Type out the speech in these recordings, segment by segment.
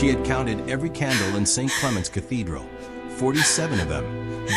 She had counted every candle in St. Clement's Cathedral, 47 of them,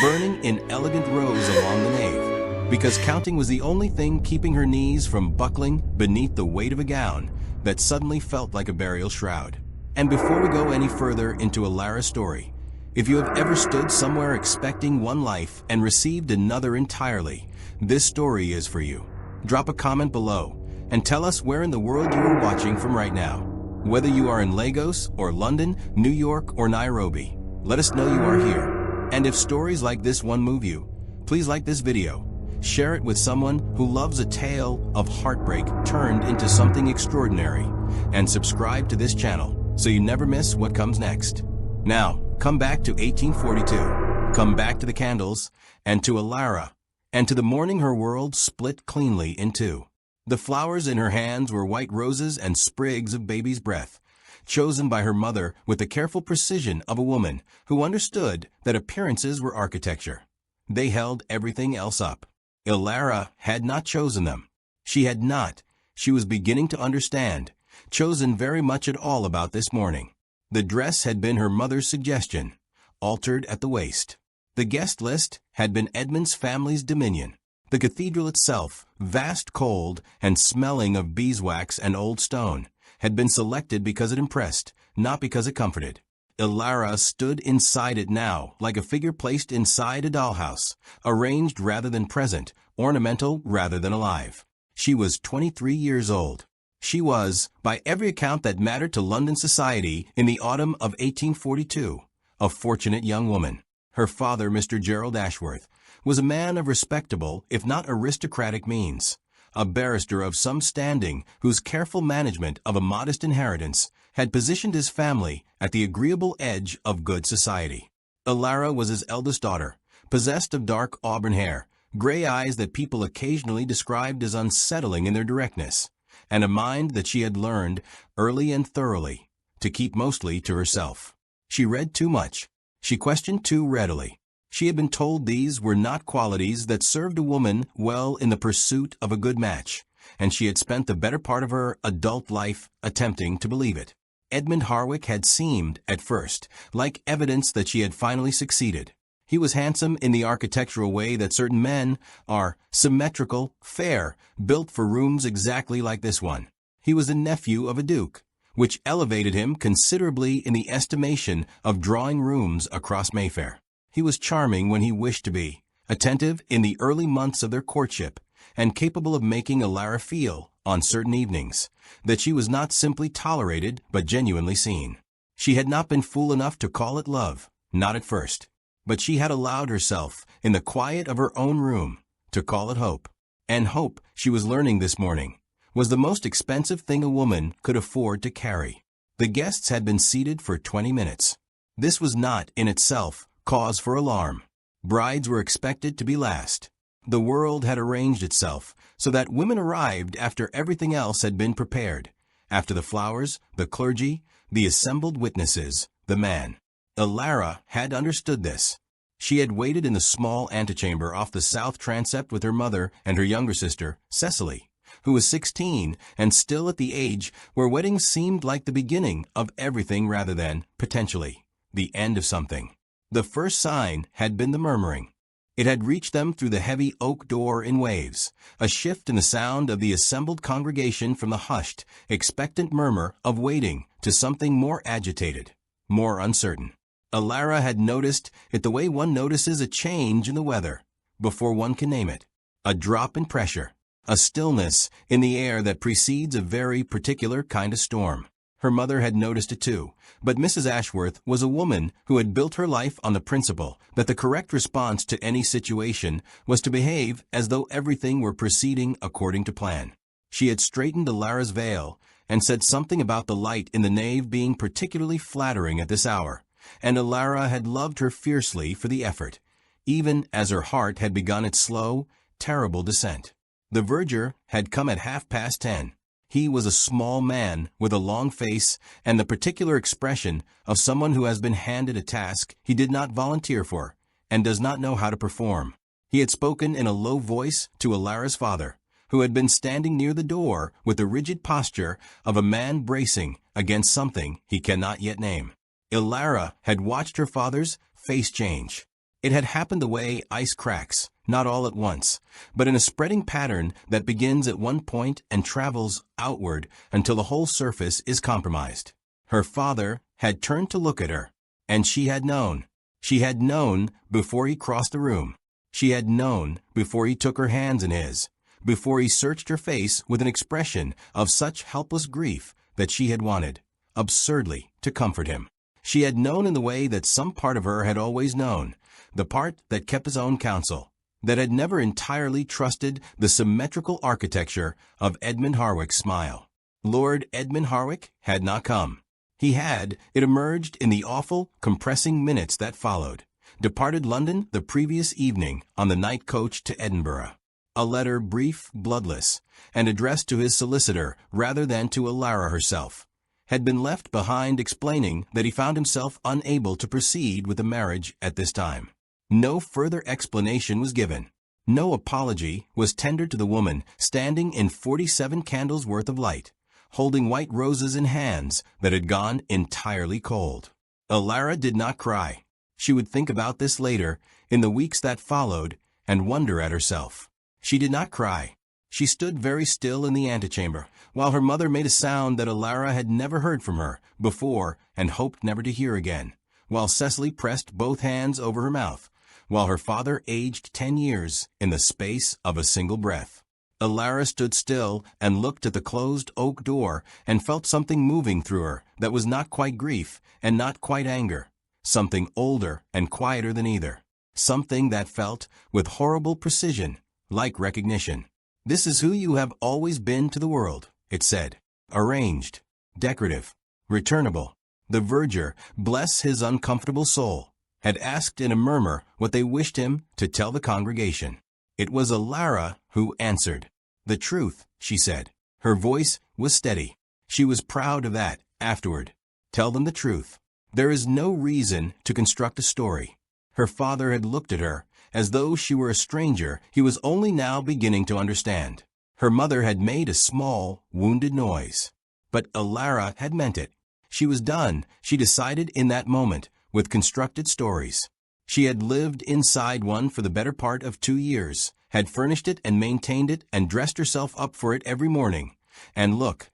burning in elegant rows along the nave, because counting was the only thing keeping her knees from buckling beneath the weight of a gown that suddenly felt like a burial shroud. And before we go any further into Alara's story, if you have ever stood somewhere expecting one life and received another entirely, this story is for you. Drop a comment below and tell us where in the world you are watching from right now. Whether you are in Lagos or London, New York or Nairobi, let us know you are here. And if stories like this one move you, please like this video, share it with someone who loves a tale of heartbreak turned into something extraordinary, and subscribe to this channel so you never miss what comes next. Now, come back to 1842, come back to the candles, and to Alara, and to the morning her world split cleanly in two. The flowers in her hands were white roses and sprigs of baby's breath, chosen by her mother with the careful precision of a woman who understood that appearances were architecture. They held everything else up. Alara had not chosen them. She had not, she was beginning to understand, chosen very much at all about this morning. The dress had been her mother's suggestion, altered at the waist. The guest list had been Edmund's family's dominion. The cathedral itself, vast, cold, and smelling of beeswax and old stone, had been selected because it impressed, not because it comforted. Alara stood inside it now, like a figure placed inside a dollhouse, arranged rather than present, ornamental rather than alive. She was 23 years old. She was, by every account that mattered to London society in the autumn of 1842, a fortunate young woman. Her father, Mr. Gerald Ashworth, was a man of respectable, if not aristocratic means, a barrister of some standing whose careful management of a modest inheritance had positioned his family at the agreeable edge of good society. Alara was his eldest daughter, possessed of dark auburn hair, gray eyes that people occasionally described as unsettling in their directness, and a mind that she had learned, early and thoroughly, to keep mostly to herself. She read too much. She questioned too readily. She had been told these were not qualities that served a woman well in the pursuit of a good match, and she had spent the better part of her adult life attempting to believe it. Edmund Harwick had seemed, at first, like evidence that she had finally succeeded. He was handsome in the architectural way that certain men are, symmetrical, fair, built for rooms exactly like this one. He was the nephew of a duke, which elevated him considerably in the estimation of drawing rooms across Mayfair. He was charming when he wished to be, attentive in the early months of their courtship, and capable of making Alara feel, on certain evenings, that she was not simply tolerated but genuinely seen. She had not been fool enough to call it love, not at first, but she had allowed herself, in the quiet of her own room, to call it hope. And hope, she was learning this morning, was the most expensive thing a woman could afford to carry. The guests had been seated for 20 minutes. This was not, in itself, cause for alarm. Brides were expected to be last. The world had arranged itself so that women arrived after everything else had been prepared, after the flowers, the clergy, the assembled witnesses, the man. Alara had understood this. She had waited in the small antechamber off the south transept with her mother and her younger sister, Cecily, who was 16 and still at the age where weddings seemed like the beginning of everything rather than, potentially, the end of something. The first sign had been the murmuring. It had reached them through the heavy oak door in waves, a shift in the sound of the assembled congregation from the hushed, expectant murmur of waiting to something more agitated, more uncertain. Alara had noticed it the way one notices a change in the weather, before one can name it. A drop in pressure, a stillness in the air that precedes a very particular kind of storm. Her mother had noticed it too, but Mrs. Ashworth was a woman who had built her life on the principle that the correct response to any situation was to behave as though everything were proceeding according to plan. She had straightened Alara's veil and said something about the light in the nave being particularly flattering at this hour, and Alara had loved her fiercely for the effort, even as her heart had begun its slow, terrible descent. The verger had come at 10:30. He was a small man with a long face and the particular expression of someone who has been handed a task he did not volunteer for and does not know how to perform. He had spoken in a low voice to Alara's father, who had been standing near the door with the rigid posture of a man bracing against something he cannot yet name. Ilara had watched her father's face change. It had happened the way ice cracks, not all at once, but in a spreading pattern that begins at one point and travels outward until the whole surface is compromised. Her father had turned to look at her, and she had known. She had known before he crossed the room. She had known before he took her hands in his, before he searched her face with an expression of such helpless grief that she had wanted, absurdly, to comfort him. She had known in the way that some part of her had always known, the part that kept his own counsel, that had never entirely trusted the symmetrical architecture of Edmund Harwick's smile. Lord Edmund Harwick had not come. He had, it emerged in the awful, compressing minutes that followed, departed London the previous evening on the night coach to Edinburgh. A letter brief, bloodless, and addressed to his solicitor rather than to Ilara herself, had been left behind explaining that he found himself unable to proceed with the marriage at this time. No further explanation was given. No apology was tendered to the woman standing in 47 candles' worth of light, holding white roses in hands that had gone entirely cold. Ilara did not cry. She would think about this later, in the weeks that followed, and wonder at herself. She did not cry. She stood very still in the antechamber, while her mother made a sound that Ilara had never heard from her before and hoped never to hear again, while Cecily pressed both hands over her mouth, while her father aged 10 years in the space of a single breath. Ilara stood still and looked at the closed oak door and felt something moving through her that was not quite grief and not quite anger, something older and quieter than either, something that felt, with horrible precision, like recognition. "This is who you have always been to the world," it said. Arranged, decorative, returnable. The verger, bless his uncomfortable soul, had asked in a murmur what they wished him to tell the congregation. It was Ilara who answered. "The truth," she said. Her voice was steady. She was proud of that, afterward. "Tell them the truth. There is no reason to construct a story." Her father had looked at her, as though she were a stranger he was only now beginning to understand. Her mother had made a small, wounded noise. But Ilara had meant it. She was done, she decided in that moment, with constructed stories. She had lived inside one for the better part of 2 years, had furnished it and maintained it and dressed herself up for it every morning. And look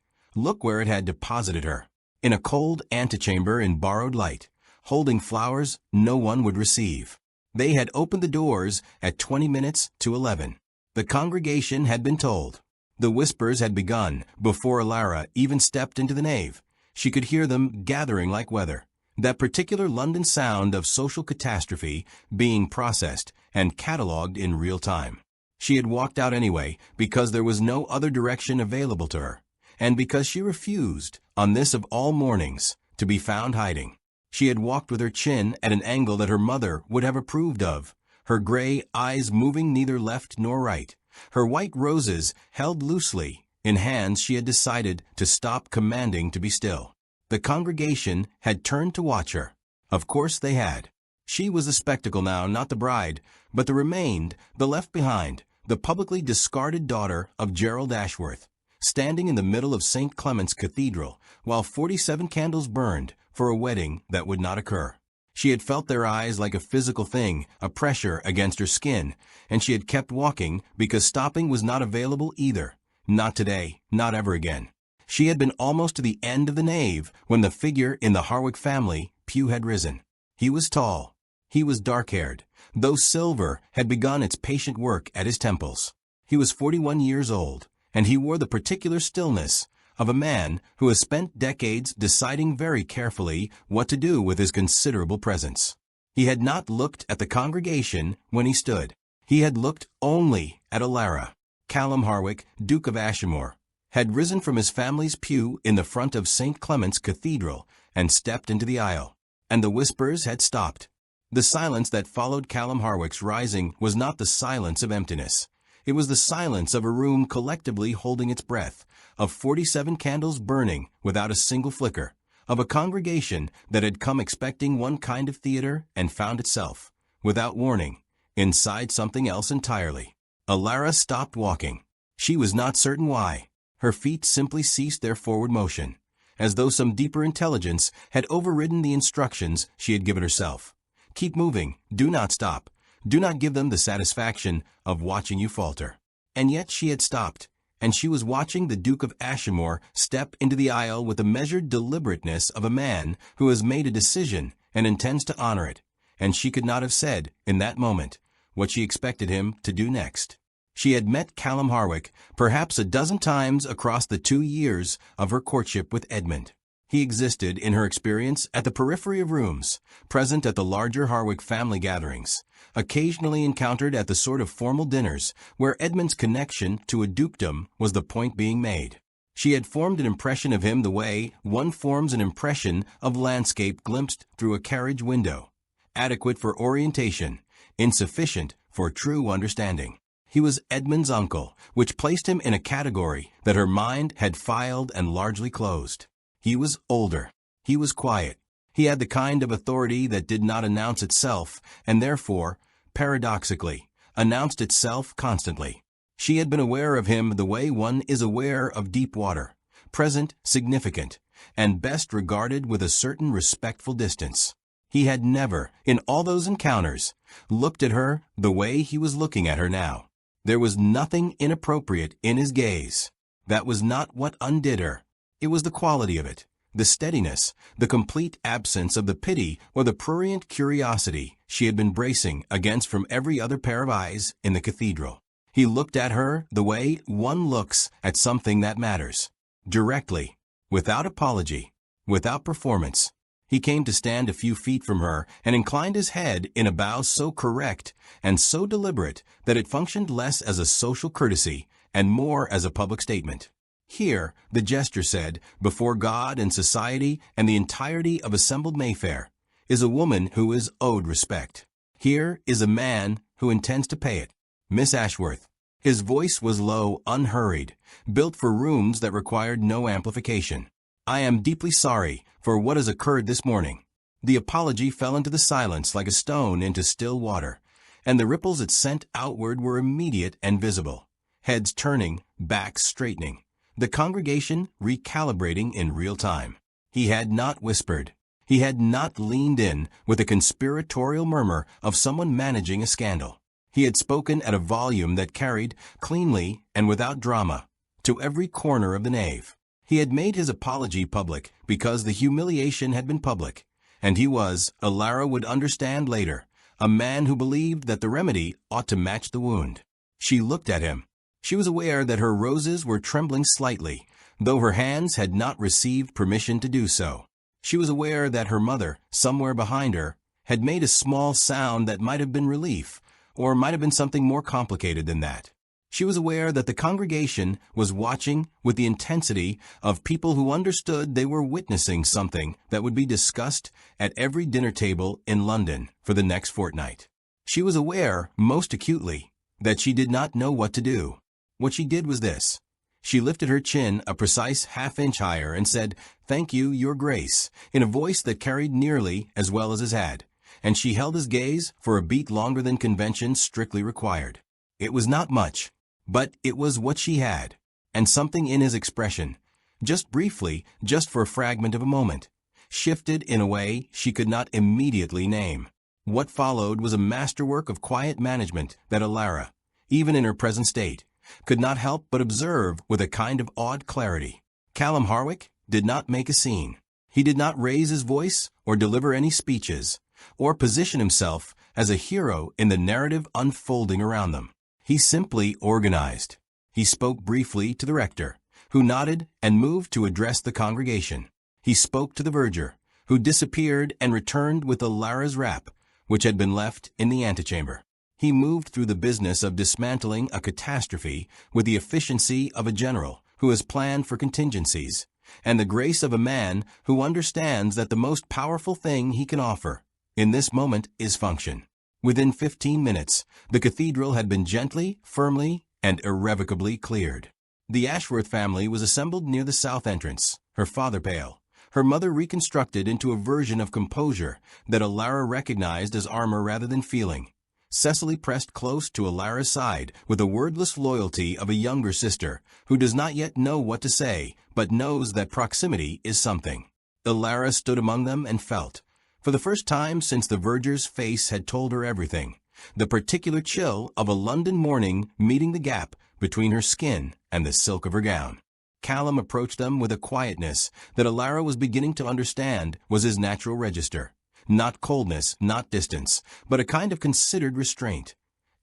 where it had deposited her. In a cold antechamber in borrowed light, holding flowers no one would receive. They had opened the doors at 20 minutes to 11. The congregation had been told. The whispers had begun before Ilara even stepped into the nave. She could hear them gathering like weather. That particular London sound of social catastrophe being processed and catalogued in real time. She had walked out anyway because there was no other direction available to her, and because she refused, on this of all mornings, to be found hiding. She had walked with her chin at an angle that her mother would have approved of, her gray eyes moving neither left nor right, her white roses held loosely in hands she had decided to stop commanding to be still. The congregation had turned to watch her. Of course they had. She was the spectacle now, not the bride, but the remained, the left behind, the publicly discarded daughter of Gerald Ashworth, standing in the middle of St. Clement's Cathedral, while 47 candles burned for a wedding that would not occur. She had felt their eyes like a physical thing, a pressure against her skin, and she had kept walking because stopping was not available either. Not today, not ever again. She had been almost to the end of the nave when the figure in the Harwick family pew had risen. He was tall. He was dark-haired, though silver had begun its patient work at his temples. He was 41 years old, and he wore the particular stillness of a man who has spent decades deciding very carefully what to do with his considerable presence. He had not looked at the congregation when he stood. He had looked only at Ilara. Callum Harwick, Duke of Ashimore, had risen from his family's pew in the front of St. Clement's Cathedral and stepped into the aisle, and the whispers had stopped. The silence that followed Callum Harwick's rising was not the silence of emptiness. It was the silence of a room collectively holding its breath, of 47 candles burning without a single flicker, of a congregation that had come expecting one kind of theater and found itself, without warning, inside something else entirely. Ilara stopped walking. She was not certain why. Her feet simply ceased their forward motion, as though some deeper intelligence had overridden the instructions she had given herself. Keep moving, do not stop. Do not give them the satisfaction of watching you falter. And yet she had stopped, and she was watching the Duke of Ashimore step into the aisle with the measured deliberateness of a man who has made a decision and intends to honor it, and she could not have said, in that moment, what she expected him to do next. She had met Callum Harwick perhaps a dozen times across the 2 years of her courtship with Edmund. He existed, in her experience, at the periphery of rooms, present at the larger Harwick family gatherings, occasionally encountered at the sort of formal dinners where Edmund's connection to a dukedom was the point being made. She had formed an impression of him the way one forms an impression of landscape glimpsed through a carriage window, adequate for orientation, insufficient for true understanding. He was Edmund's uncle, which placed him in a category that her mind had filed and largely closed. He was older. He was quiet. He had the kind of authority that did not announce itself, and therefore, paradoxically, announced itself constantly. She had been aware of him the way one is aware of deep water, present, significant, and best regarded with a certain respectful distance. He had never, in all those encounters, looked at her the way he was looking at her now. There was nothing inappropriate in his gaze. That was not what undid her. It was the quality of it, the steadiness, the complete absence of the pity or the prurient curiosity she had been bracing against from every other pair of eyes in the cathedral. He looked at her the way one looks at something that matters, directly, without apology, without performance. He came to stand a few feet from her and inclined his head in a bow so correct and so deliberate that it functioned less as a social courtesy and more as a public statement. Here, the gesture said, before God and society and the entirety of assembled Mayfair, is a woman who is owed respect. Here is a man who intends to pay it. Miss Ashworth. His voice was low, unhurried, built for rooms that required no amplification. I am deeply sorry for what has occurred this morning. The apology fell into the silence like a stone into still water, and the ripples it sent outward were immediate and visible. Heads turning, backs straightening, the congregation recalibrating in real time. He had not whispered. He had not leaned in with a conspiratorial murmur of someone managing a scandal. He had spoken at a volume that carried, cleanly and without drama, to every corner of the nave. He had made his apology public because the humiliation had been public, and he was, Alara would understand later, a man who believed that the remedy ought to match the wound. She looked at him. She was aware that her roses were trembling slightly, though her hands had not received permission to do so. She was aware that her mother, somewhere behind her, had made a small sound that might have been relief, or might have been something more complicated than that. She was aware that the congregation was watching with the intensity of people who understood they were witnessing something that would be discussed at every dinner table in London for the next fortnight. She was aware, most acutely, that she did not know what to do. What she did was this. She lifted her chin a precise half-inch higher and said, "Thank you, Your Grace," in a voice that carried nearly as well as his had, and she held his gaze for a beat longer than convention strictly required. It was not much, but it was what she had, and something in his expression, just briefly, just for a fragment of a moment, shifted in a way she could not immediately name. What followed was a masterwork of quiet management that Alara, even in her present state, could not help but observe with a kind of awed clarity. Callum Harwick did not make a scene. He did not raise his voice or deliver any speeches, or position himself as a hero in the narrative unfolding around them. He simply organized. He spoke briefly to the rector, who nodded and moved to address the congregation. He spoke to the verger, who disappeared and returned with Alara's wrap, which had been left in the antechamber. He moved through the business of dismantling a catastrophe with the efficiency of a general who has planned for contingencies, and the grace of a man who understands that the most powerful thing he can offer, in this moment, is function. Within 15 minutes, the cathedral had been gently, firmly, and irrevocably cleared. The Ashworth family was assembled near the south entrance, her father pale, her mother reconstructed into a version of composure that Alara recognized as armor rather than feeling. Cecily pressed close to Alara's side with the wordless loyalty of a younger sister who does not yet know what to say, but knows that proximity is something. Alara stood among them and felt, for the first time since the verger's face had told her everything, the particular chill of a London morning meeting the gap between her skin and the silk of her gown. Callum approached them with a quietness that Alara was beginning to understand was his natural register. Not coldness, not distance, but a kind of considered restraint,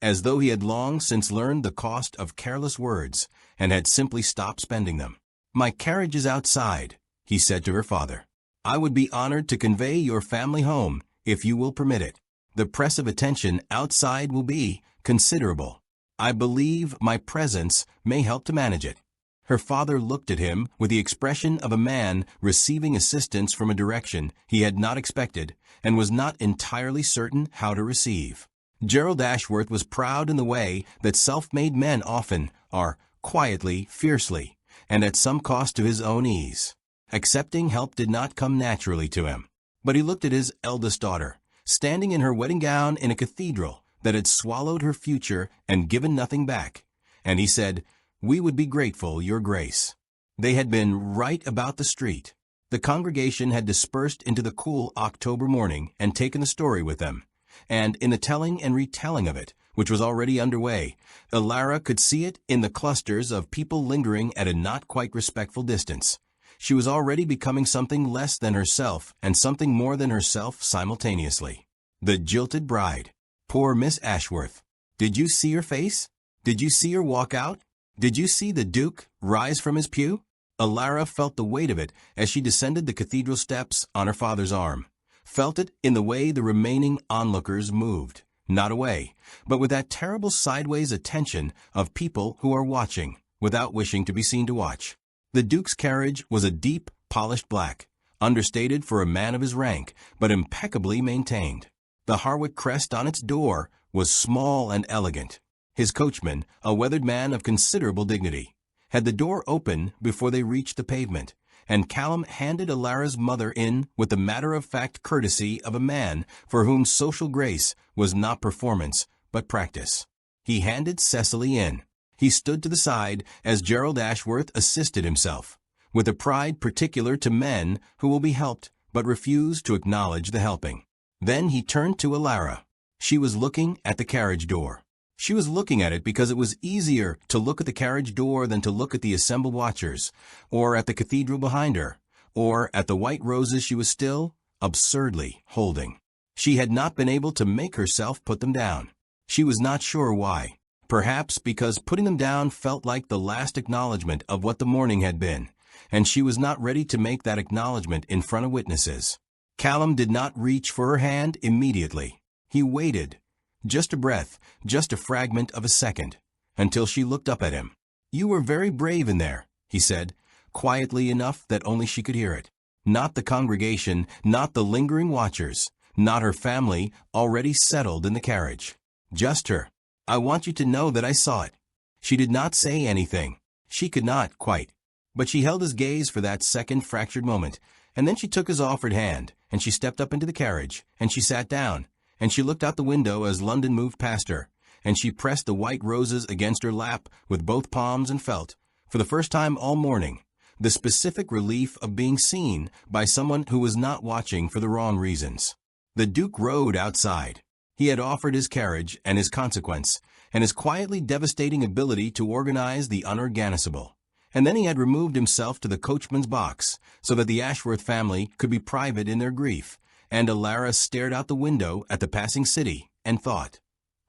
as though he had long since learned the cost of careless words and had simply stopped spending them. "My carriage is outside," he said to her father. "I would be honored to convey your family home, if you will permit it. The press of attention outside will be considerable. I believe my presence may help to manage it." Her father looked at him with the expression of a man receiving assistance from a direction he had not expected and was not entirely certain how to receive. Gerald Ashworth was proud in the way that self-made men often are, quietly, fiercely, and at some cost to his own ease. Accepting help did not come naturally to him. But he looked at his eldest daughter, standing in her wedding gown in a cathedral that had swallowed her future and given nothing back, and he said, "We would be grateful, Your Grace." They had been right about the street. The congregation had dispersed into the cool October morning and taken the story with them, and in the telling and retelling of it, which was already underway, Alara could see it in the clusters of people lingering at a not quite respectful distance. She was already becoming something less than herself and something more than herself simultaneously. The jilted bride. Poor Miss Ashworth. Did you see her face? Did you see her walk out? Did you see the Duke rise from his pew? Alara felt the weight of it as she descended the cathedral steps on her father's arm. Felt it in the way the remaining onlookers moved, not away, but with that terrible sideways attention of people who are watching, without wishing to be seen to watch. The Duke's carriage was a deep, polished black, understated for a man of his rank, but impeccably maintained. The Harwick crest on its door was small and elegant. His coachman, a weathered man of considerable dignity, had the door open before they reached the pavement, and Callum handed Alara's mother in with the matter-of-fact courtesy of a man for whom social grace was not performance, but practice. He handed Cecily in. He stood to the side as Gerald Ashworth assisted himself, with a pride particular to men who will be helped but refuse to acknowledge the helping. Then he turned to Alara. She was looking at the carriage door. She was looking at it because it was easier to look at the carriage door than to look at the assembled watchers, or at the cathedral behind her, or at the white roses she was still, absurdly, holding. She had not been able to make herself put them down. She was not sure why. Perhaps because putting them down felt like the last acknowledgment of what the morning had been, and she was not ready to make that acknowledgment in front of witnesses. Callum did not reach for her hand immediately. He waited. Just a breath, just a fragment of a second, until she looked up at him. "You were very brave in there," he said, quietly enough that only she could hear it. Not the congregation, not the lingering watchers, not her family already settled in the carriage. Just her. "I want you to know that I saw it." She did not say anything. She could not, quite. But she held his gaze for that second fractured moment, and then she took his offered hand, and she stepped up into the carriage, and she sat down, and she looked out the window as London moved past her, and she pressed the white roses against her lap with both palms and felt, for the first time all morning, the specific relief of being seen by someone who was not watching for the wrong reasons. The Duke rode outside. He had offered his carriage and his consequence, and his quietly devastating ability to organize the unorganizable. And then he had removed himself to the coachman's box, so that the Ashworth family could be private in their grief, and Alara stared out the window at the passing city and thought,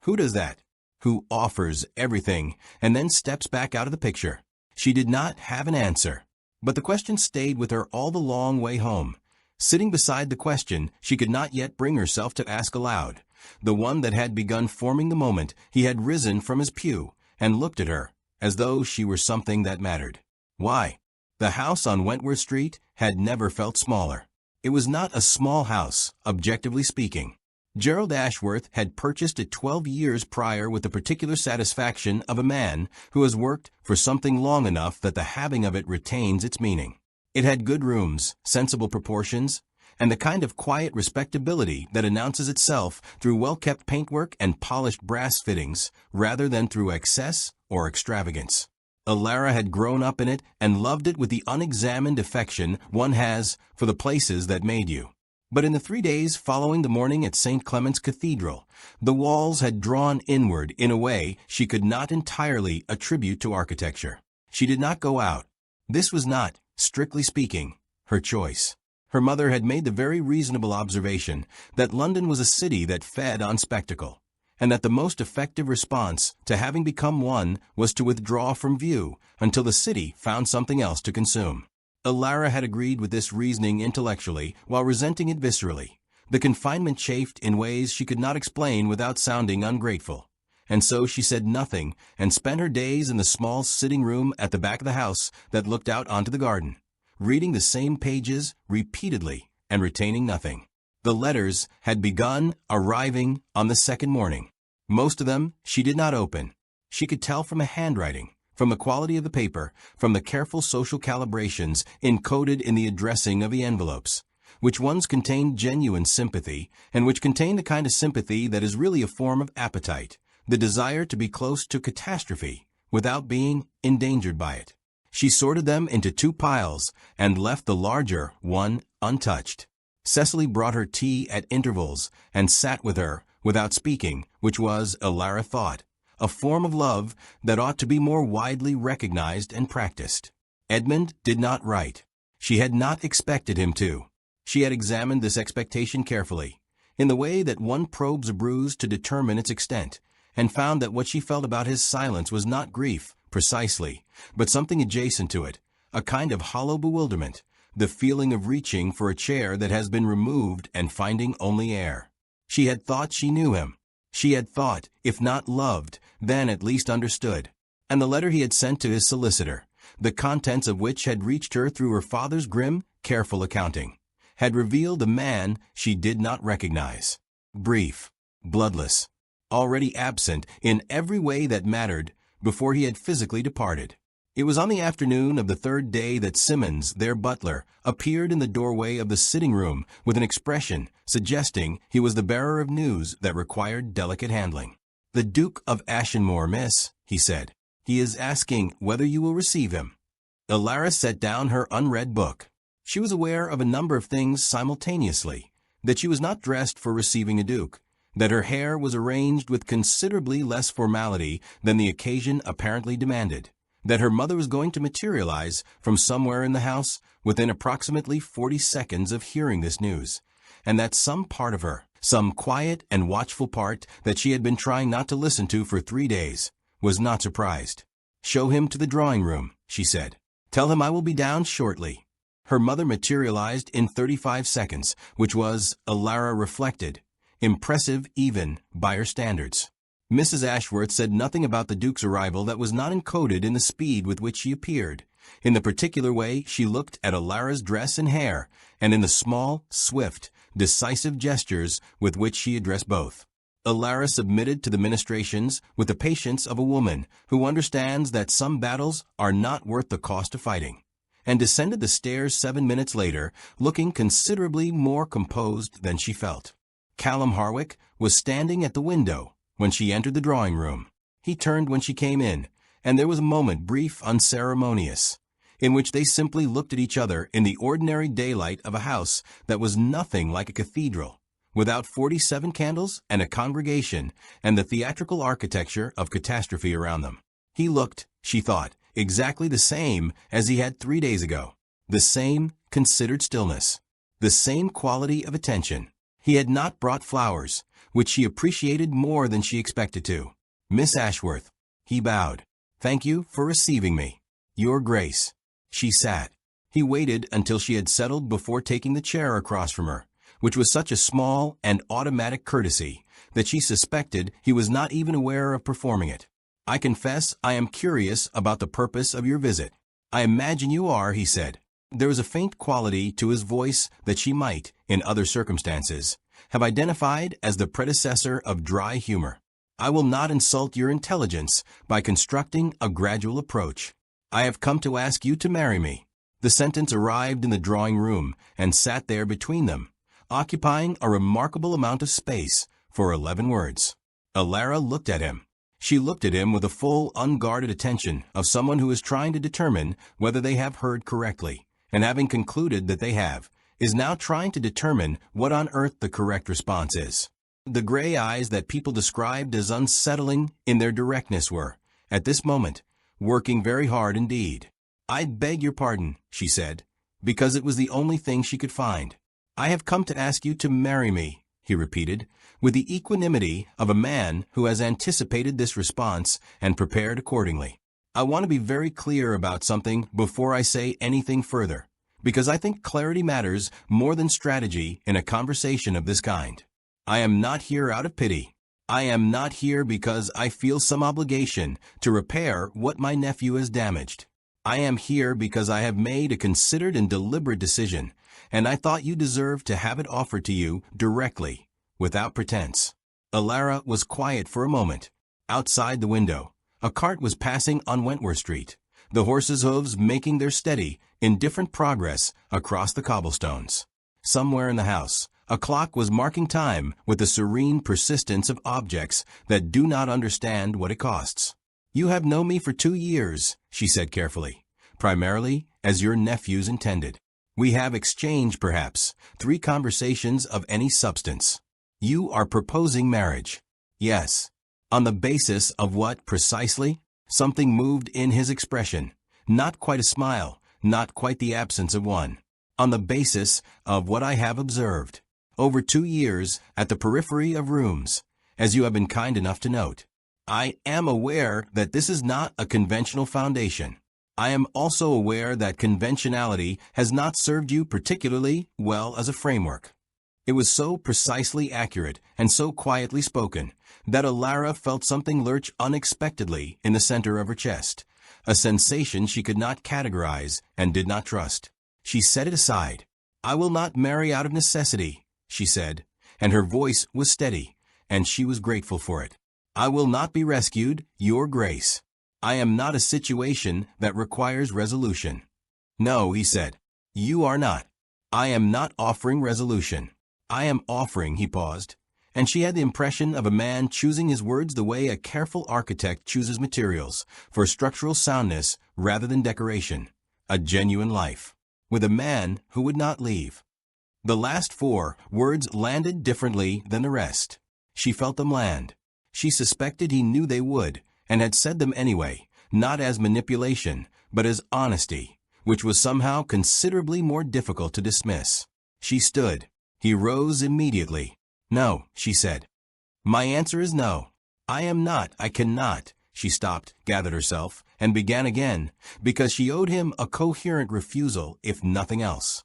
who does that? Who offers everything and then steps back out of the picture? She did not have an answer, but the question stayed with her all the long way home. Sitting beside the question she could not yet bring herself to ask aloud, the one that had begun forming the moment he had risen from his pew and looked at her as though she were something that mattered. Why? The house on Wentworth Street had never felt smaller. It was not a small house, objectively speaking. Gerald Ashworth had purchased it 12 years prior with the particular satisfaction of a man who has worked for something long enough that the having of it retains its meaning. It had good rooms, sensible proportions, and the kind of quiet respectability that announces itself through well-kept paintwork and polished brass fittings rather than through excess or extravagance. Alara had grown up in it and loved it with the unexamined affection one has for the places that made you. But in the 3 days following the morning at St. Clement's Cathedral, the walls had drawn inward in a way she could not entirely attribute to architecture. She did not go out. This was not, strictly speaking, her choice. Her mother had made the very reasonable observation that London was a city that fed on spectacle, and that the most effective response to having become one was to withdraw from view until the city found something else to consume. Alara had agreed with this reasoning intellectually while resenting it viscerally. The confinement chafed in ways she could not explain without sounding ungrateful, and so she said nothing and spent her days in the small sitting room at the back of the house that looked out onto the garden, reading the same pages repeatedly and retaining nothing. The letters had begun arriving on the second morning. Most of them she did not open. She could tell from a handwriting, from the quality of the paper, from the careful social calibrations encoded in the addressing of the envelopes, which ones contained genuine sympathy, and which contained the kind of sympathy that is really a form of appetite, the desire to be close to catastrophe without being endangered by it. She sorted them into 2 piles and left the larger one untouched. Cecily brought her tea at intervals and sat with her without speaking, which was, Alara thought, a form of love that ought to be more widely recognized and practiced. Edmund did not write. She had not expected him to. She had examined this expectation carefully, in the way that one probes a bruise to determine its extent, and found that what she felt about his silence was not grief, precisely, but something adjacent to it, a kind of hollow bewilderment, the feeling of reaching for a chair that has been removed and finding only air. She had thought she knew him. She had thought, if not loved, then at least understood. And the letter he had sent to his solicitor, the contents of which had reached her through her father's grim, careful accounting, had revealed a man she did not recognize. Brief, bloodless, already absent in every way that mattered before he had physically departed. It was on the afternoon of the 3rd day that Simmons, their butler, appeared in the doorway of the sitting room with an expression suggesting he was the bearer of news that required delicate handling. "The Duke of Ashenmore, miss," he said. "He is asking whether you will receive him." Alara set down her unread book. She was aware of a number of things simultaneously: that she was not dressed for receiving a duke, that her hair was arranged with considerably less formality than the occasion apparently demanded, that her mother was going to materialize from somewhere in the house within approximately 40 seconds of hearing this news, and that some part of her, some quiet and watchful part that she had been trying not to listen to for 3 days, was not surprised. "Show him to the drawing room," she said. "Tell him I will be down shortly." Her mother materialized in 35 seconds, which was, Alara reflected, impressive even by her standards. Mrs. Ashworth said nothing about the Duke's arrival that was not encoded in the speed with which she appeared, in the particular way she looked at Alara's dress and hair, and in the small, swift, decisive gestures with which she addressed both. Alara submitted to the ministrations with the patience of a woman who understands that some battles are not worth the cost of fighting, and descended the stairs 7 minutes later, looking considerably more composed than she felt. Callum Harwick was standing at the window when she entered the drawing room. He turned when she came in, and there was a moment, brief, unceremonious, in which they simply looked at each other in the ordinary daylight of a house that was nothing like a cathedral, without 47 candles and a congregation and the theatrical architecture of catastrophe around them. He looked, she thought, exactly the same as he had 3 days ago. The same considered stillness. The same quality of attention. He had not brought flowers, which she appreciated more than she expected to. "Miss Ashworth," he bowed. "Thank you for receiving me." "Your Grace." She sat. He waited until she had settled before taking the chair across from her, which was such a small and automatic courtesy that she suspected he was not even aware of performing it. "I confess I am curious about the purpose of your visit." "I imagine you are," he said. There was a faint quality to his voice that she might, in other circumstances, have identified as the predecessor of dry humor. "I will not insult your intelligence by constructing a gradual approach. I have come to ask you to marry me." The sentence arrived in the drawing room and sat there between them, occupying a remarkable amount of space for 11 words. Alara looked at him. She looked at him with the full, unguarded attention of someone who is trying to determine whether they have heard correctly, and having concluded that they have, is now trying to determine what on earth the correct response is. The gray eyes that people described as unsettling in their directness were, at this moment, working very hard indeed. "I beg your pardon," she said, because it was the only thing she could find. "I have come to ask you to marry me," he repeated, with the equanimity of a man who has anticipated this response and prepared accordingly. "I want to be very clear about something before I say anything further, because I think clarity matters more than strategy in a conversation of this kind. I am not here out of pity. I am not here because I feel some obligation to repair what my nephew has damaged. I am here because I have made a considered and deliberate decision, and I thought you deserved to have it offered to you directly, without pretense." Alara was quiet for a moment. Outside the window, a cart was passing on Wentworth Street, the horses' hooves making their steady, indifferent progress across the cobblestones. Somewhere in the house, a clock was marking time with the serene persistence of objects that do not understand what it costs. "You have known me for 2 years," she said carefully, "primarily as your nephew's intended. We have exchanged, perhaps, 3 conversations of any substance. You are proposing marriage." "Yes." "On the basis of what, precisely?" Something moved in his expression. Not quite a smile, not quite the absence of one. "On the basis of what I have observed. Over 2 years, at the periphery of rooms, as you have been kind enough to note. I am aware that this is not a conventional foundation. I am also aware that conventionality has not served you particularly well as a framework." It was so precisely accurate and so quietly spoken that Alara felt something lurch unexpectedly in the center of her chest, a sensation she could not categorize and did not trust. She set it aside. "I will not marry out of necessity," she said, and her voice was steady, and she was grateful for it. "I will not be rescued, Your Grace. I am not a situation that requires resolution." "No," he said, "you are not. I am not offering resolution. I am offering," he paused, and she had the impression of a man choosing his words the way a careful architect chooses materials, for structural soundness rather than decoration, "a genuine life, with a man who would not leave." The last 4 words landed differently than the rest. She felt them land. She suspected he knew they would, and had said them anyway, not as manipulation, but as honesty, which was somehow considerably more difficult to dismiss. She stood. He rose immediately. "No," she said. "My answer is no. I am not, I cannot." She stopped, gathered herself, and began again, because she owed him a coherent refusal, if nothing else.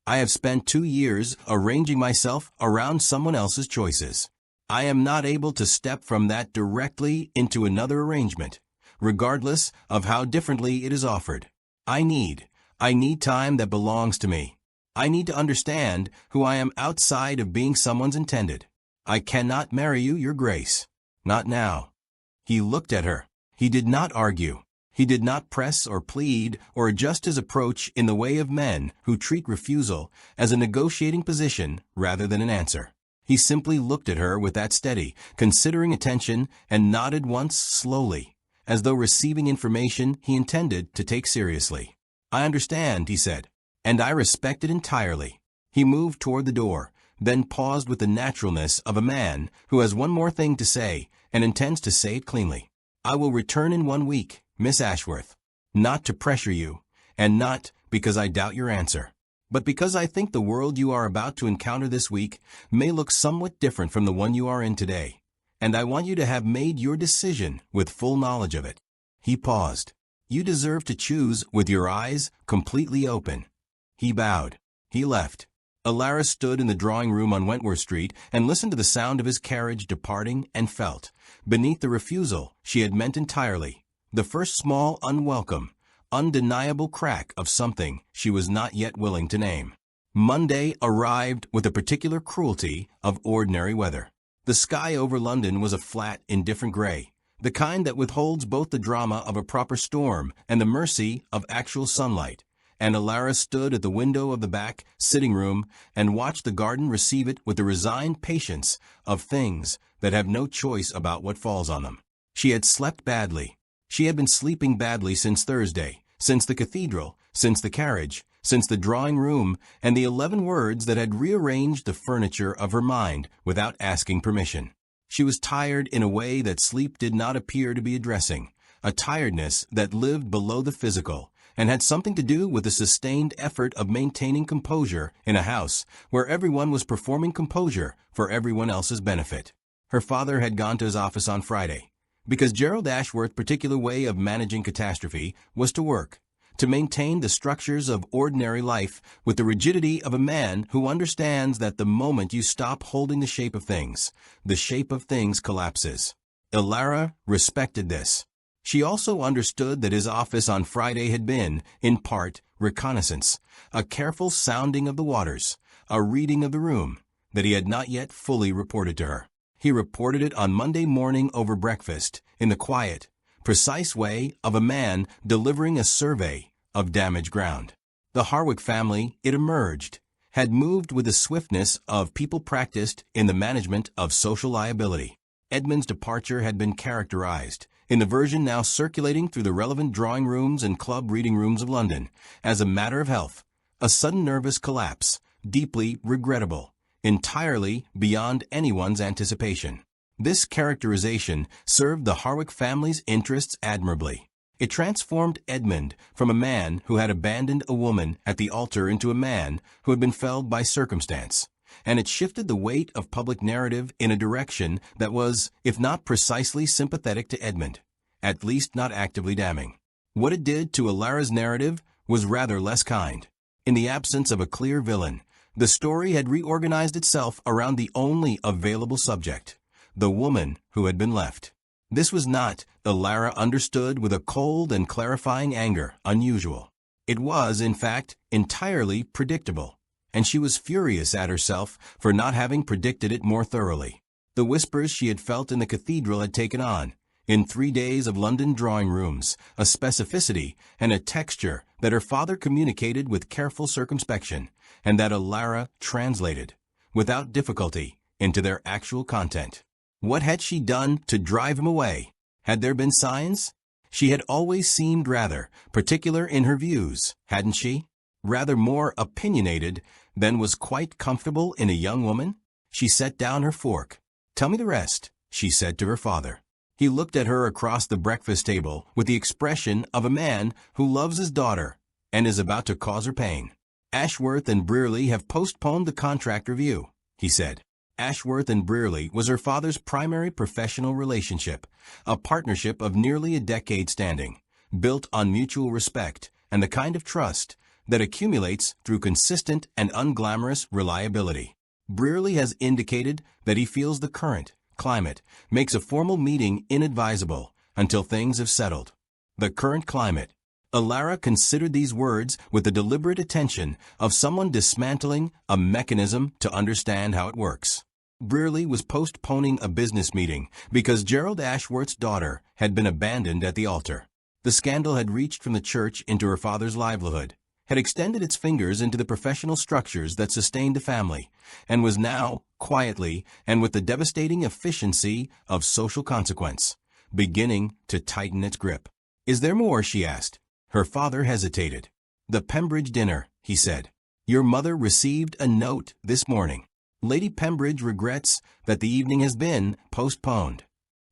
"I have spent 2 years arranging myself around someone else's choices. I am not able to step from that directly into another arrangement, regardless of how differently it is offered. I need time that belongs to me. I need to understand who I am outside of being someone's intended. I cannot marry you, Your Grace. Not now." He looked at her. He did not argue. He did not press or plead or adjust his approach in the way of men who treat refusal as a negotiating position rather than an answer. He simply looked at her with that steady, considering attention and nodded once slowly, as though receiving information he intended to take seriously. "I understand," he said, "and I respect it entirely." He moved toward the door, then paused with the naturalness of a man who has one more thing to say and intends to say it cleanly. "I will return in 1 week, Miss Ashworth. Not to pressure you, and not because I doubt your answer, but because I think the world you are about to encounter this week may look somewhat different from the one you are in today, and I want you to have made your decision with full knowledge of it." He paused. "You deserve to choose with your eyes completely open." He bowed. He left. Alara stood in the drawing room on Wentworth Street and listened to the sound of his carriage departing and felt, beneath the refusal she had meant entirely, the first small, unwelcome, undeniable crack of something she was not yet willing to name. Monday arrived with a particular cruelty of ordinary weather. The sky over London was a flat, indifferent gray, the kind that withholds both the drama of a proper storm and the mercy of actual sunlight, and Alara stood at the window of the back sitting room and watched the garden receive it with the resigned patience of things that have no choice about what falls on them. She had slept badly. She had been sleeping badly since Thursday, since the cathedral, since the carriage, since the drawing room, and the 11 words that had rearranged the furniture of her mind without asking permission. She was tired in a way that sleep did not appear to be addressing, a tiredness that lived below the physical, and had something to do with the sustained effort of maintaining composure in a house where everyone was performing composure for everyone else's benefit. Her father had gone to his office on Friday, because Gerald Ashworth's particular way of managing catastrophe was to work, to maintain the structures of ordinary life with the rigidity of a man who understands that the moment you stop holding the shape of things collapses. Alara respected this. She also understood that his office on Friday had been, in part, reconnaissance, a careful sounding of the waters, a reading of the room, that he had not yet fully reported to her. He reported it on Monday morning over breakfast, in the quiet, precise way of a man delivering a survey of damaged ground. The Harwick family, it emerged, had moved with the swiftness of people practiced in the management of social liability. Edmund's departure had been characterized, in the version now circulating through the relevant drawing rooms and club reading rooms of London, as a matter of health, a sudden nervous collapse, deeply regrettable, entirely beyond anyone's anticipation. This characterization served the Harwick family's interests admirably. It transformed Edmund from a man who had abandoned a woman at the altar into a man who had been felled by circumstance, and it shifted the weight of public narrative in a direction that was, if not precisely sympathetic to Edmund, at least not actively damning. What it did to Alara's narrative was rather less kind. In the absence of a clear villain, the story had reorganized itself around the only available subject, the woman who had been left. This was not, Alara understood with a cold and clarifying anger, unusual. It was, in fact, entirely predictable, and she was furious at herself for not having predicted it more thoroughly. The whispers she had felt in the cathedral had taken on, in 3 days of London drawing rooms, a specificity and a texture that her father communicated with careful circumspection, and that Alara translated, without difficulty, into their actual content. What had she done to drive him away? Had there been signs? She had always seemed rather particular in her views, hadn't she? Rather more opinionated than was quite comfortable in a young woman? She set down her fork. "Tell me the rest," she said to her father. He looked at her across the breakfast table with the expression of a man who loves his daughter and is about to cause her pain. "Ashworth and Brearley have postponed the contract review," he said. Ashworth and Brearley was her father's primary professional relationship, a partnership of nearly a decade standing, built on mutual respect and the kind of trust that accumulates through consistent and unglamorous reliability. Brearley has indicated that he feels the current climate makes a formal meeting inadvisable until things have settled. The current climate. Alara considered these words with the deliberate attention of someone dismantling a mechanism to understand how it works. Brearley was postponing a business meeting because Gerald Ashworth's daughter had been abandoned at the altar. The scandal had reached from the church into her father's livelihood, had extended its fingers into the professional structures that sustained the family, and was now, quietly and with the devastating efficiency of social consequence, beginning to tighten its grip. "Is there more?" she asked. Her father hesitated. "The Pembridge dinner," he said. "Your mother received a note this morning. Lady Pembridge regrets that the evening has been postponed."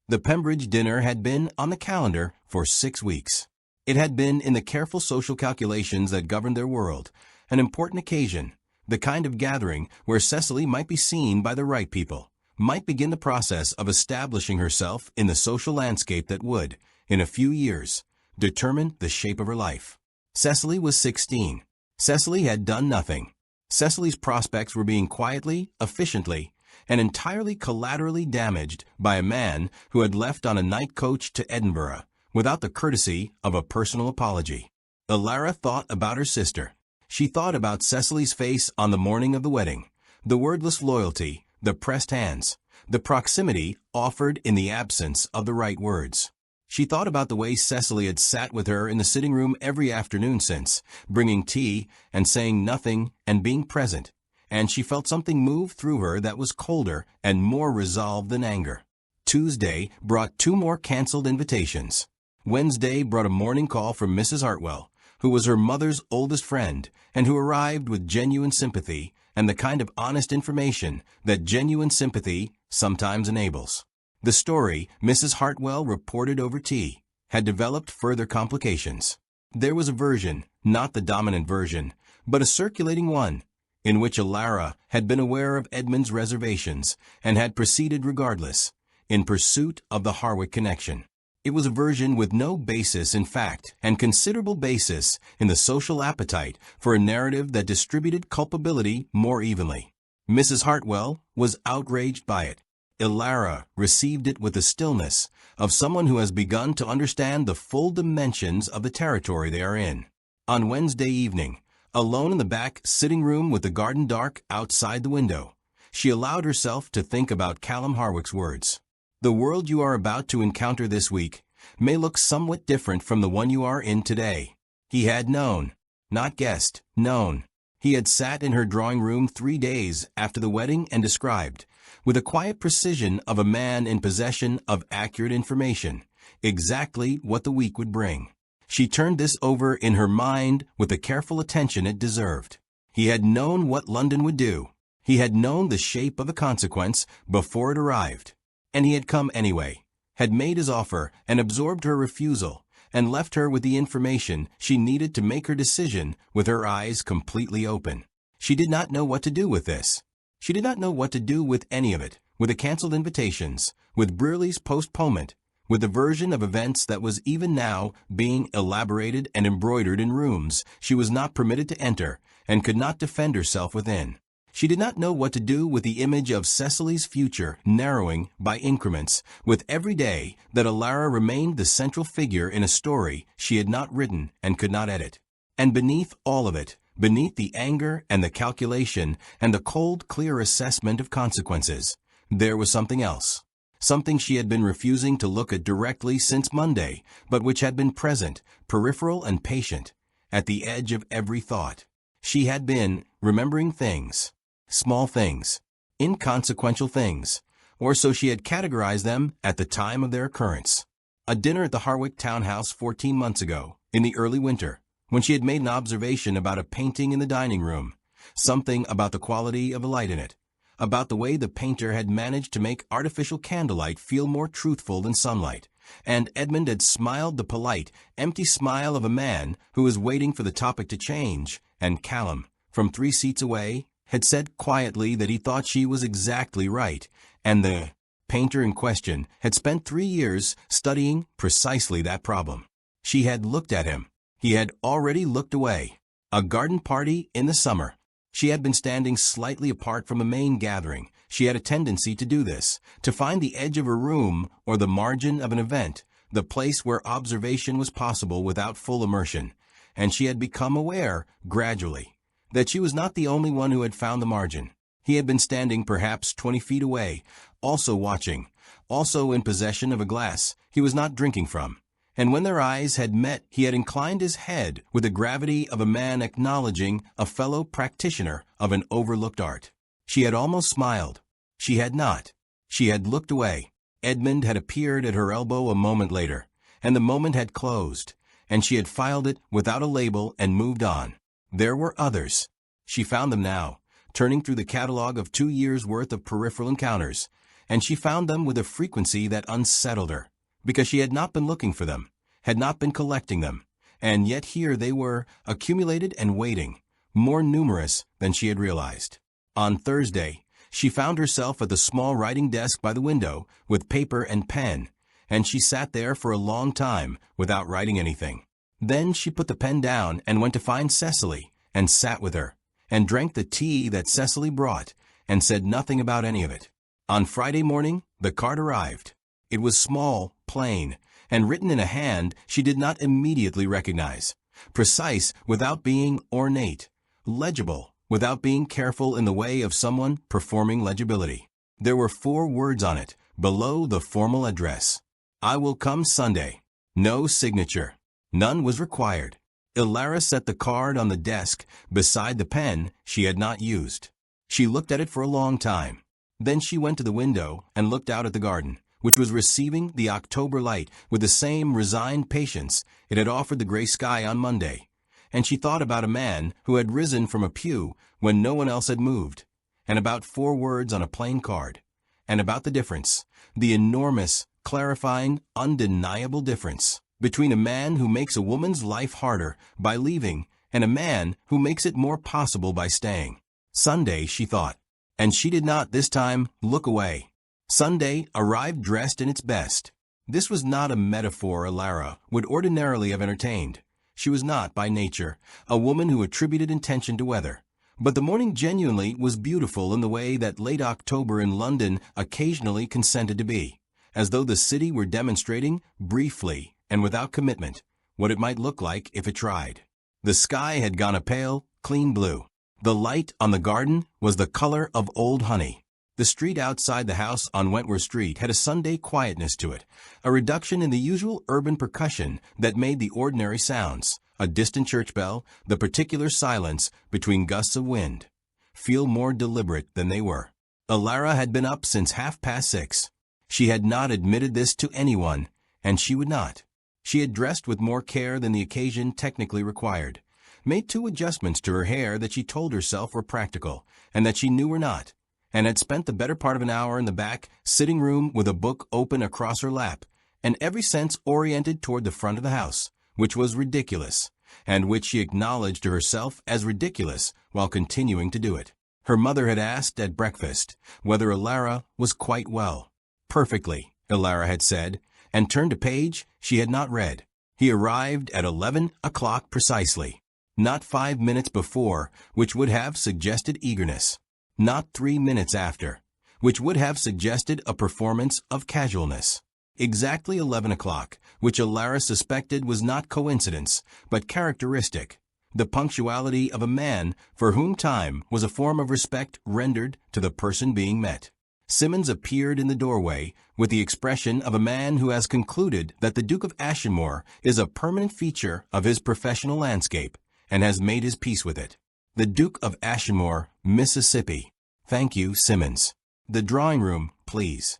The Pembridge dinner had been on the calendar for 6 weeks. It had been in the careful social calculations that governed their world, an important occasion, the kind of gathering where Cecily might be seen by the right people, might begin the process of establishing herself in the social landscape that would, in a few years, determine the shape of her life. Cecily was 16. Cecily had done nothing. Cecily's prospects were being quietly, efficiently, and entirely collaterally damaged by a man who had left on a night coach to Edinburgh, without the courtesy of a personal apology. Alara thought about her sister. She thought about Cecily's face on the morning of the wedding, the wordless loyalty, the pressed hands, the proximity offered in the absence of the right words. She thought about the way Cecily had sat with her in the sitting room every afternoon since, bringing tea and saying nothing and being present, and she felt something move through her that was colder and more resolved than anger. Tuesday brought 2 more cancelled invitations. Wednesday brought a morning call from Mrs. Hartwell, who was her mother's oldest friend and who arrived with genuine sympathy and the kind of honest information that genuine sympathy sometimes enables. The story Mrs. Hartwell reported over tea had developed further complications. There was a version, not the dominant version, but a circulating one, in which Alara had been aware of Edmund's reservations and had proceeded regardless, in pursuit of the Harwick connection. It was a version with no basis in fact and considerable basis in the social appetite for a narrative that distributed culpability more evenly. Mrs. Hartwell was outraged by it. Alara received it with the stillness of someone who has begun to understand the full dimensions of the territory they are in. On Wednesday evening, alone in the back sitting room with the garden dark outside the window, she allowed herself to think about Callum Harwick's words. The world you are about to encounter this week may look somewhat different from the one you are in today. He had known, not guessed, known. He had sat in her drawing room 3 days after the wedding and described, with the quiet precision of a man in possession of accurate information, exactly what the week would bring. She turned this over in her mind with the careful attention it deserved. He had known what London would do. He had known the shape of the consequence before it arrived. And he had come anyway, had made his offer and absorbed her refusal, and left her with the information she needed to make her decision with her eyes completely open. She did not know what to do with this. She did not know what to do with any of it, with the cancelled invitations, with Brearley's postponement, with the version of events that was even now being elaborated and embroidered in rooms she was not permitted to enter and could not defend herself within. She did not know what to do with the image of Cecily's future narrowing by increments with every day that Alara remained the central figure in a story she had not written and could not edit. And beneath all of it, beneath the anger and the calculation and the cold, clear assessment of consequences, there was something else. Something she had been refusing to look at directly since Monday, but which had been present, peripheral and patient, at the edge of every thought. She had been remembering things. Small things, inconsequential things, or so she had categorized them at the time of their occurrence. A dinner at the Harwick townhouse 14 months ago, in the early winter, when she had made an observation about a painting in the dining room, something about the quality of the light in it, about the way the painter had managed to make artificial candlelight feel more truthful than sunlight, and Edmund had smiled the polite, empty smile of a man who is waiting for the topic to change, and Callum, from 3 seats away, had said quietly that he thought she was exactly right, and the painter in question had spent 3 years studying precisely that problem. She had looked at him. He had already looked away. A garden party in the summer. She had been standing slightly apart from a main gathering. She had a tendency to do this, to find the edge of a room or the margin of an event, the place where observation was possible without full immersion, and she had become aware, gradually, that she was not the only one who had found the margin. He had been standing perhaps 20 feet away, also watching, also in possession of a glass he was not drinking from, and when their eyes had met he had inclined his head with the gravity of a man acknowledging a fellow practitioner of an overlooked art. She had almost smiled. She had not. She had looked away. Edmund had appeared at her elbow a moment later, and the moment had closed, and she had filed it without a label and moved on. There were others. She found them now, turning through the catalogue of 2 years' worth of peripheral encounters, and she found them with a frequency that unsettled her, because she had not been looking for them, had not been collecting them, and yet here they were, accumulated and waiting, more numerous than she had realized. On Thursday, she found herself at the small writing desk by the window with paper and pen, and she sat there for a long time without writing anything. Then she put the pen down and went to find Cecily, and sat with her, and drank the tea that Cecily brought, and said nothing about any of it. On Friday morning, the card arrived. It was small, plain, and written in a hand she did not immediately recognize, precise without being ornate, legible without being careful in the way of someone performing legibility. There were 4 words on it, below the formal address. I will come Sunday. No signature. None was required. Ilara set the card on the desk beside the pen she had not used. She looked at it for a long time. Then she went to the window and looked out at the garden, which was receiving the October light with the same resigned patience it had offered the gray sky on Monday. And she thought about a man who had risen from a pew when no one else had moved, and about 4 words on a plain card, and about the difference, the enormous, clarifying, undeniable difference between a man who makes a woman's life harder by leaving and a man who makes it more possible by staying. Sunday, she thought, and she did not this time look away. Sunday arrived dressed in its best. This was not a metaphor Ilara would ordinarily have entertained. She was not, by nature, a woman who attributed intention to weather. But the morning genuinely was beautiful in the way that late October in London occasionally consented to be, as though the city were demonstrating, briefly and without commitment, what it might look like if it tried. The sky had gone a pale, clean blue. The light on the garden was the color of old honey. The street outside the house on Wentworth Street had a Sunday quietness to it, a reduction in the usual urban percussion that made the ordinary sounds, a distant church bell, the particular silence between gusts of wind, feel more deliberate than they were. Ilara had been up since 6:30. She had not admitted this to anyone, and she would not. She had dressed with more care than the occasion technically required, made 2 adjustments to her hair that she told herself were practical, and that she knew were not, and had spent the better part of an hour in the back sitting room with a book open across her lap, and every sense oriented toward the front of the house, which was ridiculous, and which she acknowledged to herself as ridiculous while continuing to do it. Her mother had asked at breakfast whether Ilara was quite well. Perfectly, Ilara had said, and turned a page she had not read. He arrived at 11 o'clock precisely, not 5 minutes before, which would have suggested eagerness, not 3 minutes after, which would have suggested a performance of casualness. Exactly 11 o'clock, which Ilara suspected was not coincidence, but characteristic, the punctuality of a man for whom time was a form of respect rendered to the person being met. Simmons appeared in the doorway with the expression of a man who has concluded that the Duke of Ashmore is a permanent feature of his professional landscape and has made his peace with it. The Duke of Ashmore, Mississippi. Thank you, Simmons. The drawing room, please.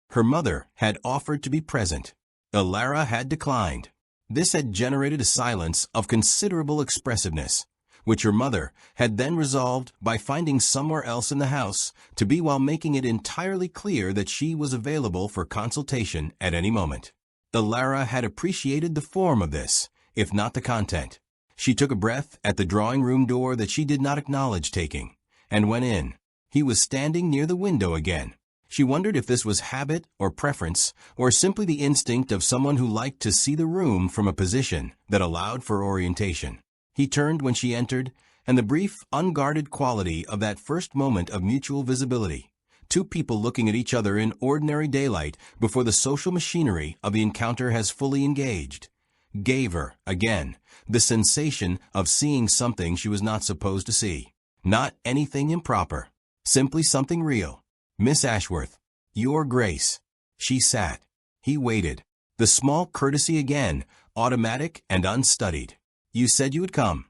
Her mother had offered to be present. Ilara had declined. This had generated a silence of considerable expressiveness, which her mother had then resolved by finding somewhere else in the house to be while making it entirely clear that she was available for consultation at any moment. Ilara had appreciated the form of this, if not the content. She took a breath at the drawing-room door that she did not acknowledge taking, and went in. He was standing near the window again. She wondered if this was habit or preference, or simply the instinct of someone who liked to see the room from a position that allowed for orientation. He turned when she entered, and the brief, unguarded quality of that first moment of mutual visibility, 2 people looking at each other in ordinary daylight before the social machinery of the encounter has fully engaged, gave her, again, the sensation of seeing something she was not supposed to see. Not anything improper, simply something real. Miss Ashworth, Your Grace. She sat. He waited. The small courtesy again, automatic and unstudied. You said you would come.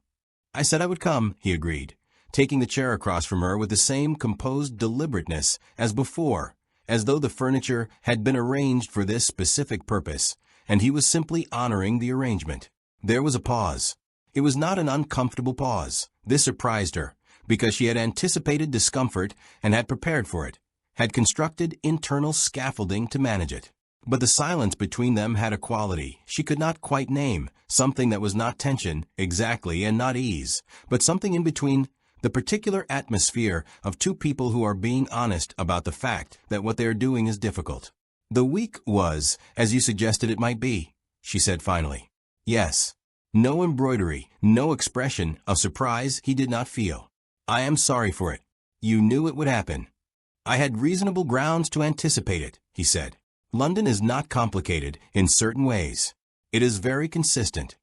I said I would come, he agreed, taking the chair across from her with the same composed deliberateness as before, as though the furniture had been arranged for this specific purpose, and he was simply honoring the arrangement. There was a pause. It was not an uncomfortable pause. This surprised her, because she had anticipated discomfort and had prepared for it, had constructed internal scaffolding to manage it. But the silence between them had a quality she could not quite name, something that was not tension, exactly, and not ease, but something in between, the particular atmosphere of 2 people who are being honest about the fact that what they are doing is difficult. The week was, as you suggested it might be, she said finally. Yes. No embroidery, no expression of surprise he did not feel. I am sorry for it. You knew it would happen. I had reasonable grounds to anticipate it, he said. London is not complicated in certain ways. It is very consistent.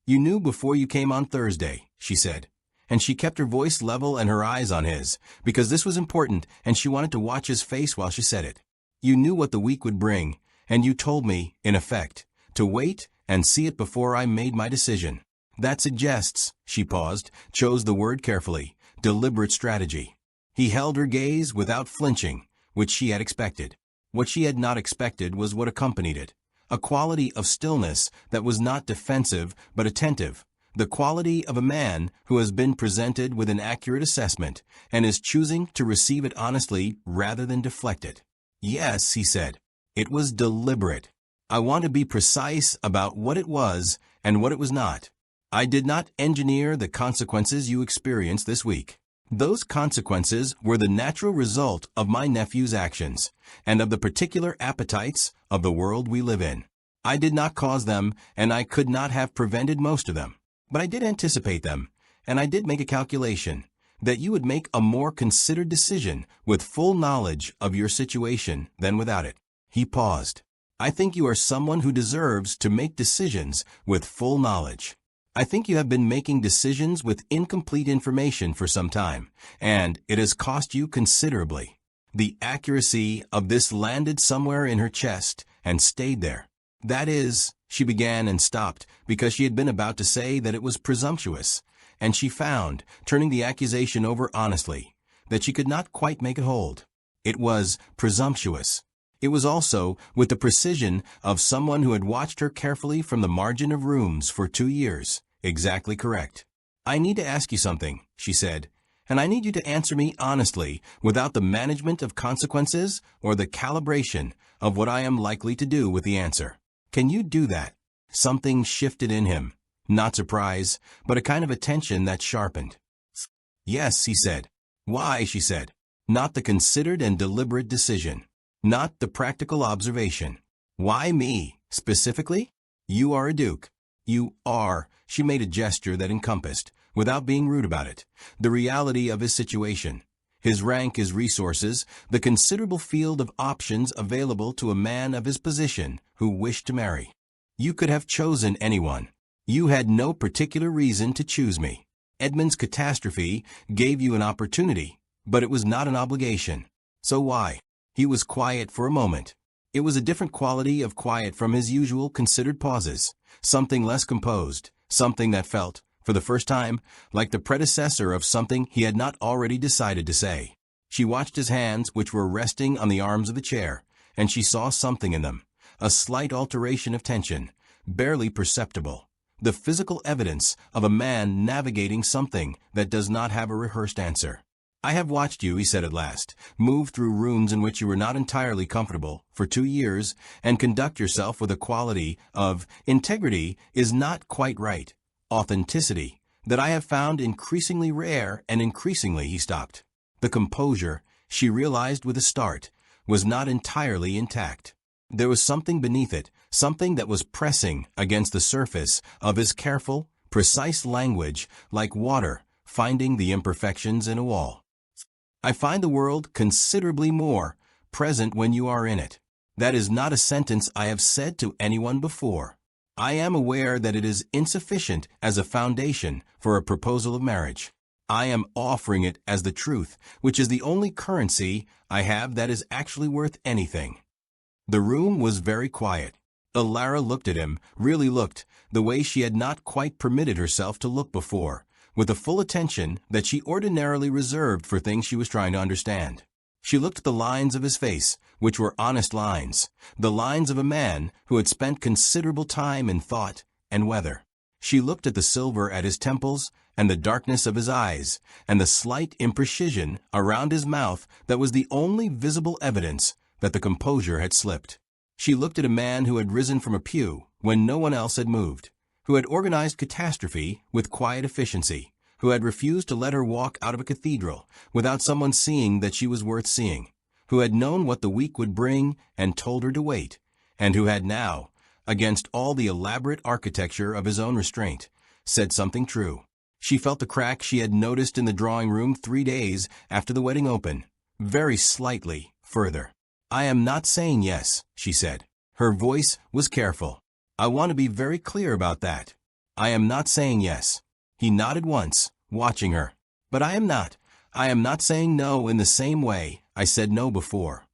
You knew before you came on Thursday, she said, and she kept her voice level and her eyes on his, because this was important and she wanted to watch his face while she said it. You knew what the week would bring, and you told me, in effect, to wait and see it before I made my decision. That suggests, she paused, chose the word carefully, deliberate strategy. He held her gaze without flinching, which she had expected. What she had not expected was what accompanied it. A quality of stillness that was not defensive but attentive. The quality of a man who has been presented with an accurate assessment and is choosing to receive it honestly rather than deflect it. Yes, he said. It was deliberate. I want to be precise about what it was and what it was not. I did not engineer the consequences you experienced this week. Those consequences were the natural result of my nephew's actions and of the particular appetites of the world we live in. I did not cause them, and I could not have prevented most of them. But I did anticipate them, and I did make a calculation that you would make a more considered decision with full knowledge of your situation than without it. He paused. I think you are someone who deserves to make decisions with full knowledge. I think you have been making decisions with incomplete information for some time, and it has cost you considerably. The accuracy of this landed somewhere in her chest and stayed there. That is, she began and stopped because she had been about to say that it was presumptuous, and she found, turning the accusation over honestly, that she could not quite make it hold. It was presumptuous. It was also with the precision of someone who had watched her carefully from the margin of rooms for 2 years. Exactly correct. I need to ask you something, she said, and I need you to answer me honestly without the management of consequences or the calibration of what I am likely to do with the answer. Can you do that? Something shifted in him. Not surprise, but a kind of attention that sharpened. Yes, he said. Why, she said. Not the considered and deliberate decision. Not the practical observation. Why me, specifically? You are a duke. You are, she made a gesture that encompassed, without being rude about it, the reality of his situation. His rank, his resources, the considerable field of options available to a man of his position who wished to marry. You could have chosen anyone. You had no particular reason to choose me. Edmund's catastrophe gave you an opportunity, but it was not an obligation. So why? He was quiet for a moment. It was a different quality of quiet from his usual considered pauses, something less composed, something that felt, for the first time, like the predecessor of something he had not already decided to say. She watched his hands, which were resting on the arms of the chair, and she saw something in them, a slight alteration of tension, barely perceptible, the physical evidence of a man navigating something that does not have a rehearsed answer. I have watched you, he said at last, move through rooms in which you were not entirely comfortable for 2 years and conduct yourself with a quality of integrity is not quite right. Authenticity, that I have found increasingly rare and increasingly, he stopped. The composure, she realized with a start, was not entirely intact. There was something beneath it, something that was pressing against the surface of his careful, precise language like water finding the imperfections in a wall. I find the world considerably more present when you are in it. That is not a sentence I have said to anyone before. I am aware that it is insufficient as a foundation for a proposal of marriage. I am offering it as the truth, which is the only currency I have that is actually worth anything. The room was very quiet. Alara looked at him, really looked, the way she had not quite permitted herself to look before, with the full attention that she ordinarily reserved for things she was trying to understand. She looked at the lines of his face, which were honest lines, the lines of a man who had spent considerable time in thought and weather. She looked at the silver at his temples and the darkness of his eyes and the slight imprecision around his mouth that was the only visible evidence that the composure had slipped. She looked at a man who had risen from a pew when no one else had moved, who had organized catastrophe with quiet efficiency, who had refused to let her walk out of a cathedral without someone seeing that she was worth seeing, who had known what the week would bring and told her to wait, and who had now, against all the elaborate architecture of his own restraint, said something true. She felt the crack she had noticed in the drawing room 3 days after the wedding open, very slightly further. I am not saying yes, she said. Her voice was careful. I want to be very clear about that. I am not saying yes. He nodded once, watching her. But I am not. I am not saying no in the same way I said no before.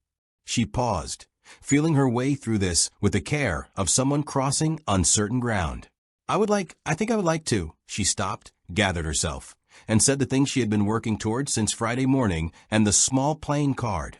She paused. feeling her way through this with the care of someone crossing uncertain ground. I think I would like to. She stopped, gathered herself, and said the thing she had been working towards since Friday morning and the small plain card.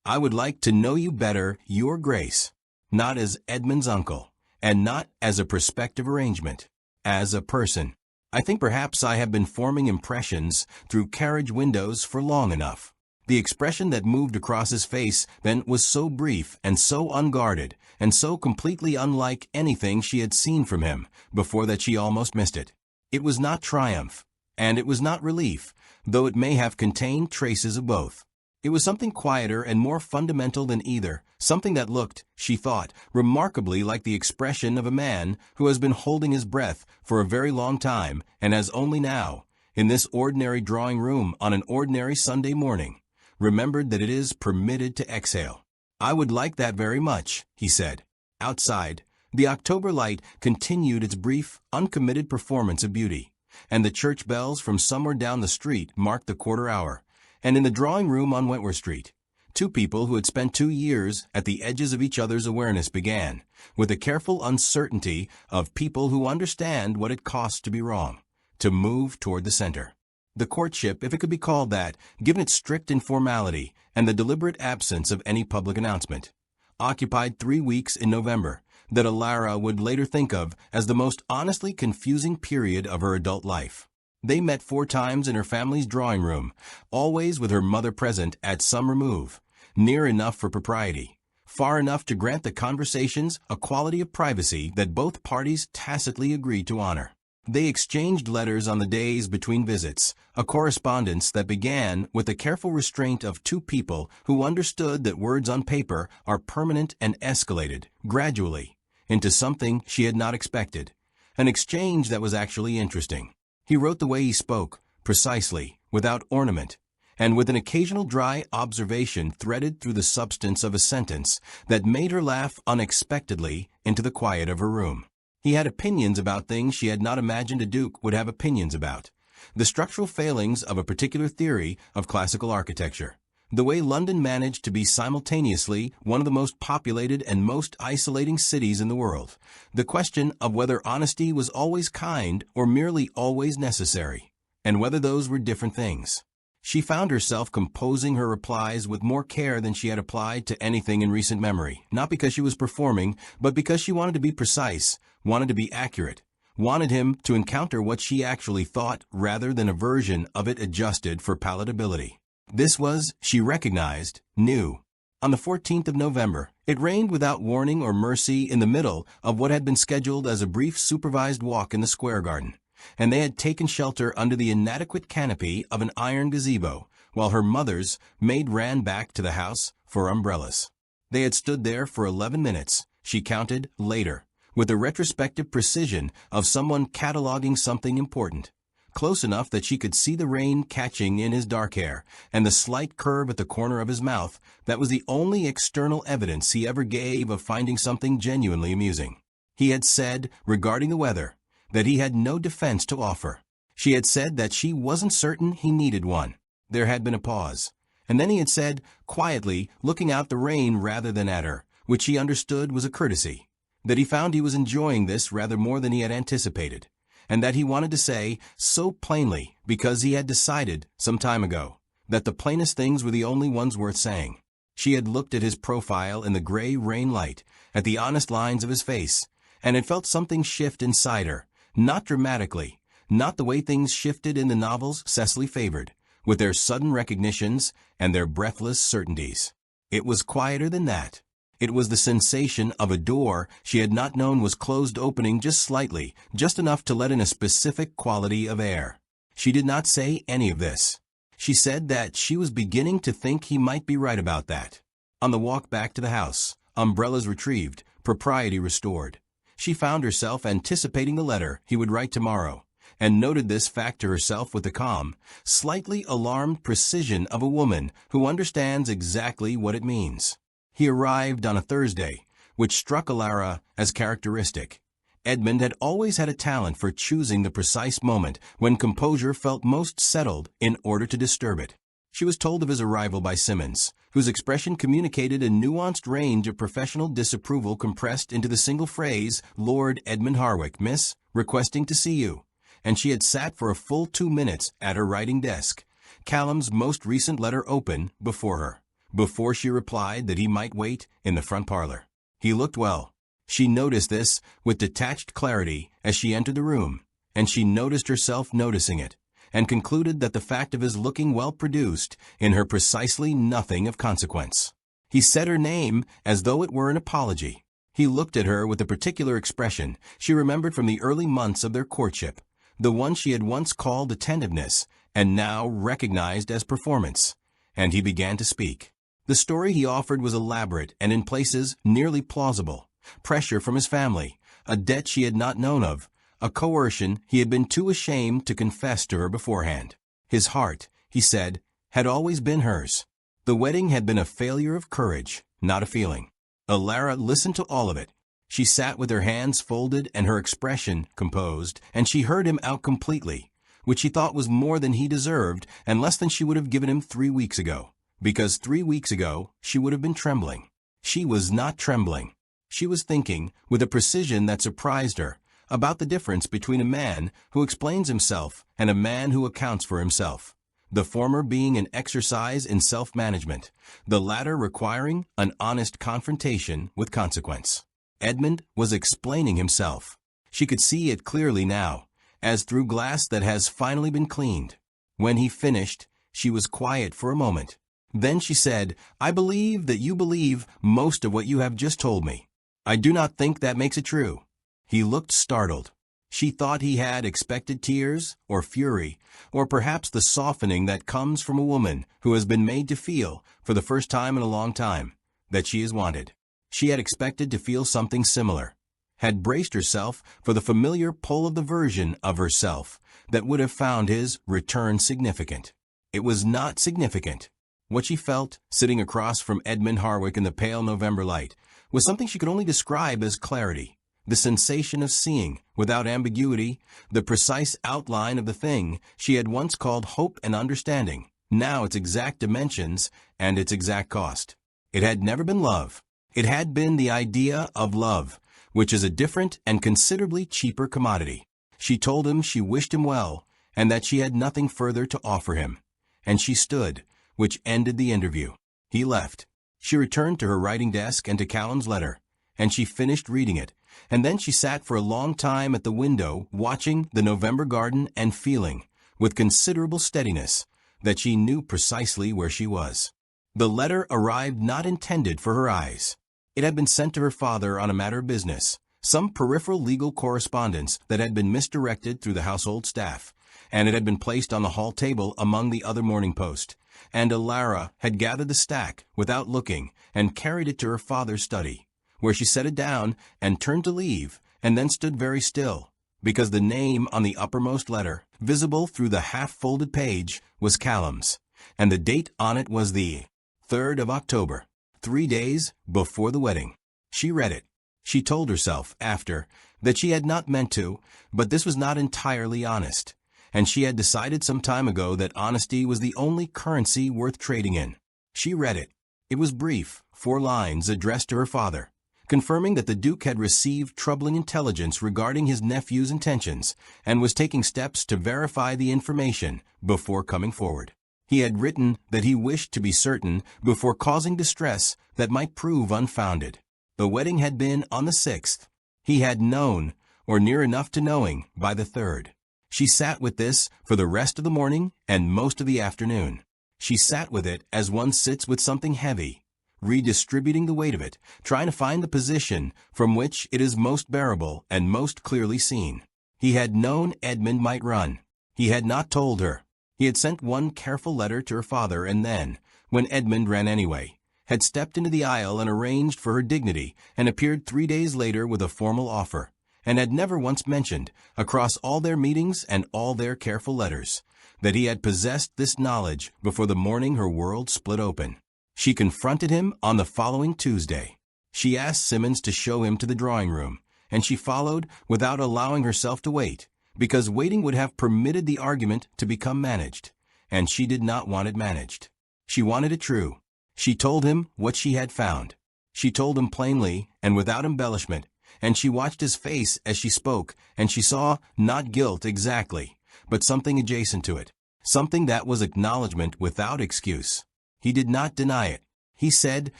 I would like to know you better, Your Grace. Not as Edmund's uncle, and not as a prospective arrangement. As a person. I think perhaps I have been forming impressions through carriage windows for long enough. The expression that moved across his face then was so brief and so unguarded and so completely unlike anything she had seen from him before that she almost missed it. It was not triumph, and it was not relief, though it may have contained traces of both. It was something quieter and more fundamental than either, something that looked, she thought, remarkably like the expression of a man who has been holding his breath for a very long time and has only now, in this ordinary drawing room on an ordinary Sunday morning, remembered that it is permitted to exhale. I would like that very much, he said. Outside, the October light continued its brief, uncommitted performance of beauty, and the church bells from somewhere down the street marked the quarter hour. And in the drawing room on Wentworth Street, two people who had spent 2 years at the edges of each other's awareness began, with the careful uncertainty of people who understand what it costs to be wrong, to move toward the center. The courtship, if it could be called that, given its strict informality and the deliberate absence of any public announcement, occupied 3 weeks in November that Alara would later think of as the most honestly confusing period of her adult life. They met 4 times in her family's drawing room, always with her mother present at some remove, near enough for propriety, far enough to grant the conversations a quality of privacy that both parties tacitly agreed to honor. They exchanged letters on the days between visits, a correspondence that began with the careful restraint of 2 people who understood that words on paper are permanent and escalated, gradually, into something she had not expected, an exchange that was actually interesting. He wrote the way he spoke, precisely, without ornament, and with an occasional dry observation threaded through the substance of a sentence that made her laugh unexpectedly into the quiet of her room. He had opinions about things she had not imagined a duke would have opinions about. The structural failings of a particular theory of classical architecture. The way London managed to be simultaneously one of the most populated and most isolating cities in the world. The question of whether honesty was always kind or merely always necessary, and whether those were different things. She found herself composing her replies with more care than she had applied to anything in recent memory, not because she was performing, but because she wanted to be precise, wanted to be accurate, wanted him to encounter what she actually thought rather than a version of it adjusted for palatability. This was, she recognized, new. On the 14th of November, it rained without warning or mercy in the middle of what had been scheduled as a brief supervised walk in the square garden, and they had taken shelter under the inadequate canopy of an iron gazebo, while her mother's maid ran back to the house for umbrellas. They had stood there for 11 minutes, she counted, later, with the retrospective precision of someone cataloging something important. Close enough that she could see the rain catching in his dark hair and the slight curve at the corner of his mouth that was the only external evidence he ever gave of finding something genuinely amusing. He had said, regarding the weather, that he had no defense to offer. She had said that she wasn't certain he needed one. There had been a pause. And then he had said, quietly, looking out the rain rather than at her, which she understood was a courtesy, that he found he was enjoying this rather more than he had anticipated, and that he wanted to say so plainly because he had decided, some time ago, that the plainest things were the only ones worth saying. She had looked at his profile in the gray rain light, at the honest lines of his face, and had felt something shift inside her, not dramatically, not the way things shifted in the novels Cecily favored, with their sudden recognitions and their breathless certainties. It was quieter than that. It was the sensation of a door she had not known was closed opening just slightly, just enough to let in a specific quality of air. She did not say any of this. She said that she was beginning to think he might be right about that. On the walk back to the house, umbrellas retrieved, propriety restored, she found herself anticipating the letter he would write tomorrow, and noted this fact to herself with the calm, slightly alarmed precision of a woman who understands exactly what it means. He arrived on a Thursday, which struck Alara as characteristic. Edmund had always had a talent for choosing the precise moment when composure felt most settled in order to disturb it. She was told of his arrival by Simmons, whose expression communicated a nuanced range of professional disapproval compressed into the single phrase, "Lord Edmund Harwick, miss, requesting to see you." And she had sat for a full 2 minutes at her writing desk, Callum's most recent letter open before her, before she replied that he might wait in the front parlor. He looked well. She noticed this with detached clarity as she entered the room, and she noticed herself noticing it, and concluded that the fact of his looking well produced in her precisely nothing of consequence. He said her name as though it were an apology. He looked at her with a particular expression she remembered from the early months of their courtship, the one she had once called attentiveness and now recognized as performance, and he began to speak. The story he offered was elaborate and in places nearly plausible. Pressure from his family, a debt she had not known of, a coercion he had been too ashamed to confess to her beforehand. His heart, he said, had always been hers. The wedding had been a failure of courage, not a feeling. Alara listened to all of it. She sat with her hands folded and her expression composed, and she heard him out completely, which she thought was more than he deserved and less than she would have given him 3 weeks ago, because 3 weeks ago she would have been trembling. She was not trembling. She was thinking, with a precision that surprised her, about the difference between a man who explains himself and a man who accounts for himself, the former being an exercise in self-management, the latter requiring an honest confrontation with consequence. Edmund was explaining himself. She could see it clearly now, as through glass that has finally been cleaned. When he finished, she was quiet for a moment. Then she said, "I believe that you believe most of what you have just told me. I do not think that makes it true." He looked startled. She thought he had expected tears, or fury, or perhaps the softening that comes from a woman who has been made to feel, for the first time in a long time, that she is wanted. She had expected to feel something similar, had braced herself for the familiar pull of the version of herself that would have found his return significant. It was not significant. What she felt, sitting across from Edmund Harwick in the pale November light, was something she could only describe as clarity. The sensation of seeing, without ambiguity, the precise outline of the thing she had once called hope and understanding, now its exact dimensions and its exact cost. It had never been love. It had been the idea of love, which is a different and considerably cheaper commodity. She told him she wished him well, and that she had nothing further to offer him. And she stood, which ended the interview. He left. She returned to her writing desk and to Callum's letter, and she finished reading it, and then she sat for a long time at the window watching the November garden and feeling, with considerable steadiness, that she knew precisely where she was. The letter arrived not intended for her eyes. It had been sent to her father on a matter of business, some peripheral legal correspondence that had been misdirected through the household staff, and it had been placed on the hall table among the other Morning Post, and Alara had gathered the stack without looking and carried it to her father's study, where she set it down and turned to leave, and then stood very still, because the name on the uppermost letter, visible through the half-folded page, was Callum's, and the date on it was the 3rd of October, 3 days before the wedding. She read it. She told herself, after, that she had not meant to, but this was not entirely honest, and she had decided some time ago that honesty was the only currency worth trading in. She read it. It was brief, 4 lines addressed to her father, confirming that the Duke had received troubling intelligence regarding his nephew's intentions and was taking steps to verify the information before coming forward. He had written that he wished to be certain before causing distress that might prove unfounded. The wedding had been on the 6th. He had known, or near enough to knowing, by the 3rd. She sat with this for the rest of the morning and most of the afternoon. She sat with it as one sits with something heavy, redistributing the weight of it, trying to find the position from which it is most bearable and most clearly seen. He had known Edmund might run. He had not told her. He had sent one careful letter to her father, and then, when Edmund ran anyway, had stepped into the aisle and arranged for her dignity and appeared 3 days later with a formal offer, and had never once mentioned, across all their meetings and all their careful letters, that he had possessed this knowledge before the morning her world split open. She confronted him on the following Tuesday. She asked Simmons to show him to the drawing room, and she followed without allowing herself to wait, because waiting would have permitted the argument to become managed, and she did not want it managed. She wanted it true. She told him what she had found. She told him plainly and without embellishment, and she watched his face as she spoke, and she saw not guilt exactly, but something adjacent to it, something that was acknowledgment without excuse. He did not deny it. He said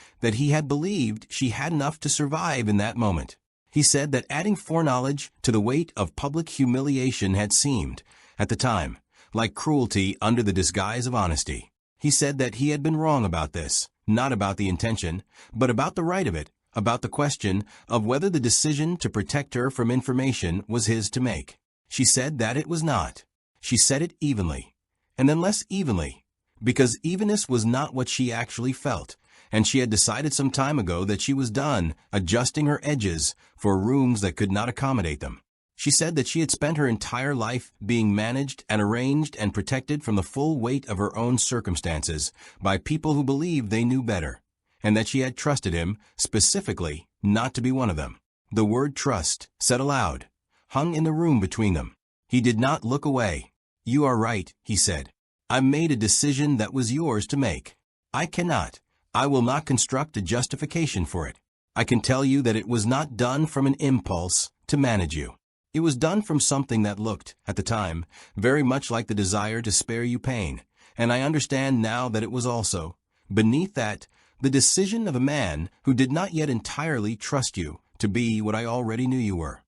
that he had believed she had enough to survive in that moment. He said that adding foreknowledge to the weight of public humiliation had seemed, at the time, like cruelty under the disguise of honesty. He said that he had been wrong about this, not about the intention, but about the right of it, about the question of whether the decision to protect her from information was his to make. She said that it was not. She said it evenly, and then less evenly, because evenness was not what she actually felt, and she had decided some time ago that she was done adjusting her edges for rooms that could not accommodate them. She said that she had spent her entire life being managed and arranged and protected from the full weight of her own circumstances by people who believed they knew better, and that she had trusted him, specifically, not to be one of them. The word trust, said aloud, hung in the room between them. He did not look away. "You are right," he said. "I made a decision that was yours to make. I will not construct a justification for it. I can tell you that it was not done from an impulse to manage you. It was done from something that looked, at the time, very much like the desire to spare you pain, and I understand now that it was also, beneath that, the decision of a man who did not yet entirely trust you to be what I already knew you were."